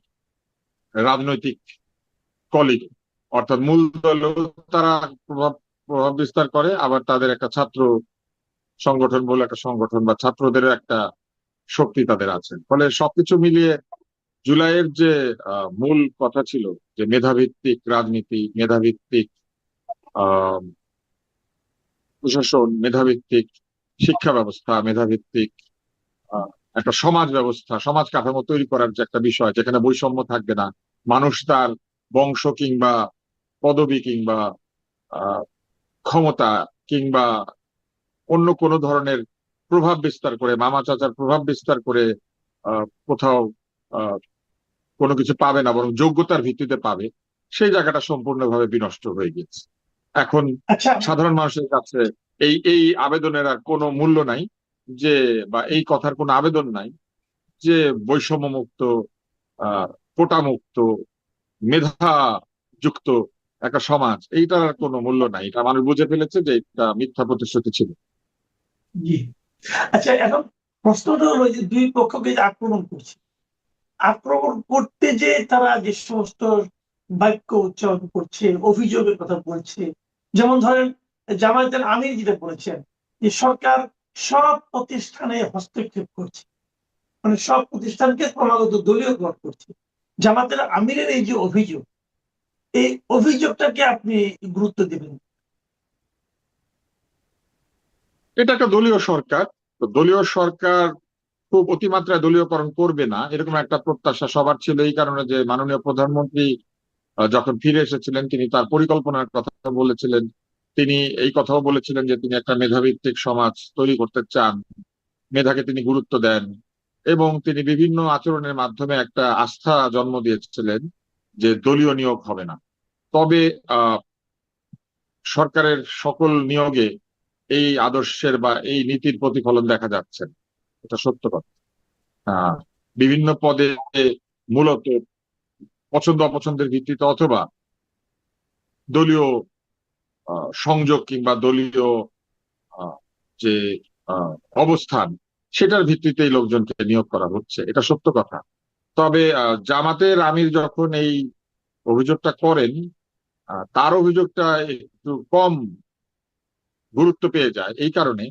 রাজনৈতিক কলিগ অর্থাৎ মূল দলেও তারা প্রভাব বিস্তার করে, আবার তাদের একটা ছাত্র সংগঠন বলে একটা সংগঠন বা ছাত্রদের একটা শক্তি তাদের আছে। ফলে সবকিছু মিলিয়ে জুলাইয়ের যে মূল কথা ছিল যে মেধাভিত্তিক রাজনীতি, মেধাভিত্তিক আহ প্রশাসন, মেধাভিত্তিক শিক্ষা ব্যবস্থা, মেধাভিত্তিক একটা সমাজ ব্যবস্থা, সমাজ কাঠামো তৈরি করার যে একটা বিষয় যেখানে বৈষম্য থাকবে না, মানুষ তার বংশ কিংবা পদবি কিংবা ক্ষমতা কিংবা অন্য কোনো ধরনের প্রভাব বিস্তার করে, মামা চাচার প্রভাব বিস্তার করে কোথাও কোনো কিছু পাবে না, বরং যোগ্যতার ভিত্তিতে পাবে, সেই জায়গাটা সম্পূর্ণভাবে বিনষ্ট হয়ে গেছে। এখন আচ্ছা, সাধারণ মানুষের কাছে এই এই আবেদনের আর কোনো মূল্য নাই, যে বা এই কথার কোনো আবেদন নাই যে বৈষম্য মুক্ত, কোটা মুক্ত, মেধা যুক্ত একটা সমাজ, এইটার আর কোনো মূল্য নাই। এটা মানুষ বুঝে ফেলেছে যে এটা মিথ্যা প্রতিশ্রুতি ছিল। জি, আচ্ছা, এখন প্রশ্নটা হলো যে দুই পক্ষকে যে আক্রমণ করছে, আক্রমণ করতে যে তারা যে সমস্ত বাক্য উচ্চারণ করছে, অভিযোগের কথা বলছে, যেমন ধরেন জামায়াতের আমির যেটা বলেছেন যে সরকার সব প্রতিষ্ঠানে হস্তক্ষেপ করছে, মানে সব প্রতিষ্ঠানকে ক্রমাগত দলীয়করণ করছে। জামায়াতের আমিরের এই যে অভিযোগ, এই অভিযোগটাকে আপনি গুরুত্ব দিবেন? এটা একটা দলীয় সরকার, তো দলীয় সরকার খুব অতিমাত্রায় দলীয়করণ করবে না এরকম একটা প্রত্যাশা সবার ছিল। এই কারণে যে মাননীয় প্রধানমন্ত্রী যখন ফিরে এসেছিলেন তিনি তার পরিকল্পনার কথা বলেছিলেন, তিনি এই কথাও বলেছিলেন যে তিনি একটা মেধাভিত্তিক সমাজ তৈরি করতে চান, মেধাকে তিনি গুরুত্ব দেন, এবং তিনি বিভিন্ন আচরণের মাধ্যমে একটা আস্থা জন্ম দিয়েছিলেন যে দলীয় নিয়োগ হবে না। তবে সরকারের সকল নিয়োগে এই আদর্শের বা এই নীতির প্রতিফলন দেখা যাচ্ছে, এটা সত্য কথা। বিভিন্ন পদে মূলত পছন্দ অপছন্দের ভিত্তিতে অথবা দলীয় সংযোগ কিংবা দলীয় যে অবস্থান সেটার ভিত্তিতেই লোকজনকে নিয়োগ করা হচ্ছে, এটা সত্য কথা। তবে জামাতের আমির যখন এই অভিযোগটা করেন, তার অভিযোগটা একটু কম গুরুত্ব পেয়ে যায় এই কারণে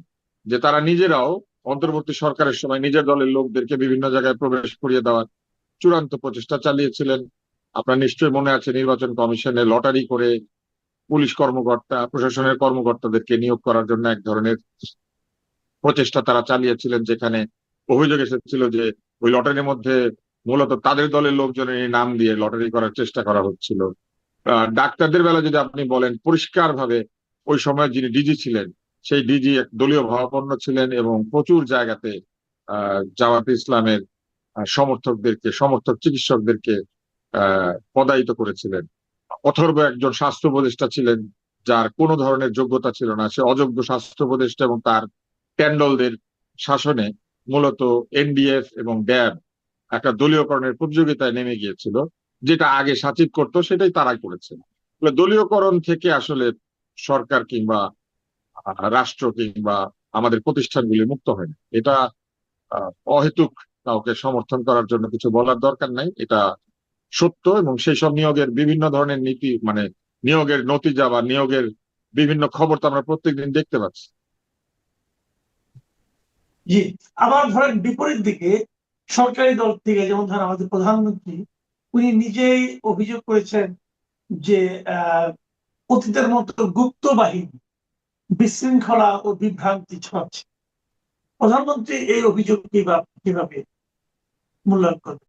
যে তারা নিজেরাও অন্তর্বর্তী সরকারের সময় নিজের দলের লোকদেরকে বিভিন্ন জায়গায় প্রবেশ করিয়ে দেওয়ার চূড়ান্ত প্রচেষ্টা চালিয়েছিলেন। আপনার নিশ্চয়ই মনে আছে নির্বাচন কমিশনে লটারি করে পুলিশ কর্মকর্তা, প্রশাসনের কর্মকর্তাদেরকে নিয়োগ করার জন্য এক ধরনের প্রচেষ্টা তারা চালিয়েছিলেন, যেখানে অভিযোগ এসেছিল যে ওই লটারির মধ্যে মূলত তাদের দলের লোকজনের নাম দিয়ে লটারি করার চেষ্টা করা হচ্ছিল। ডাক্তারদের বেলা যদি আপনি বলেন, পরিষ্কার ভাবে ওই সময় যিনি ডিজি ছিলেন সেই ডিজি এক দলীয় ভাবাপন্ন ছিলেন এবং প্রচুর জায়গাতে জামাতে ইসলামের সমর্থক চিকিৎসকদেরকে পদায়িত করেছিলেন। অথর্ব একজন স্বাস্থ্য উপদেষ্টা ছিলেন যার কোনো ধরনের যোগ্যতা ছিল না, সে অযোগ্য স্বাস্থ্য উপদেষ্টা, এবং তার ট্যান্ডলদের শাসনে মূলত এনডিএফ এবং ড্যাব একটা দলীয়করণের প্রতিযোগিতায় নেমে গিয়েছিল। যেটা আগে সাচিব করতো সেটাই তারাই করেছে। দলীয়করণ থেকে আসলে সরকার কিংবা রাষ্ট্র কিংবা আমাদের প্রতিষ্ঠানগুলি মুক্ত হয় না। এটা অহেতুক কাউকে সমর্থন করার জন্য কিছু বলার দরকার নাই, এটা সত্য। এবং সেই সব নিয়োগের বিভিন্ন ধরনের নীতি, মানে নিয়োগের নতিজা বা নিয়োগের বিভিন্ন খবর তো আমরা প্রত্যেকদিন দেখতে পাচ্ছি। জি, আবার ধরেন বিপরীত দিকে সরকারি দল থেকে, যেমন ধরেন আমাদের প্রধানমন্ত্রী, উনি নিজেই অভিযোগ করেছেন যে অতীতের মতো গুপ্ত বাহিনী বিশৃঙ্খলা ও বিভ্রান্তি ছড়াচ্ছে। প্রধানমন্ত্রী এই অভিযোগ কিভাবে মূল্যায়ন করবেন?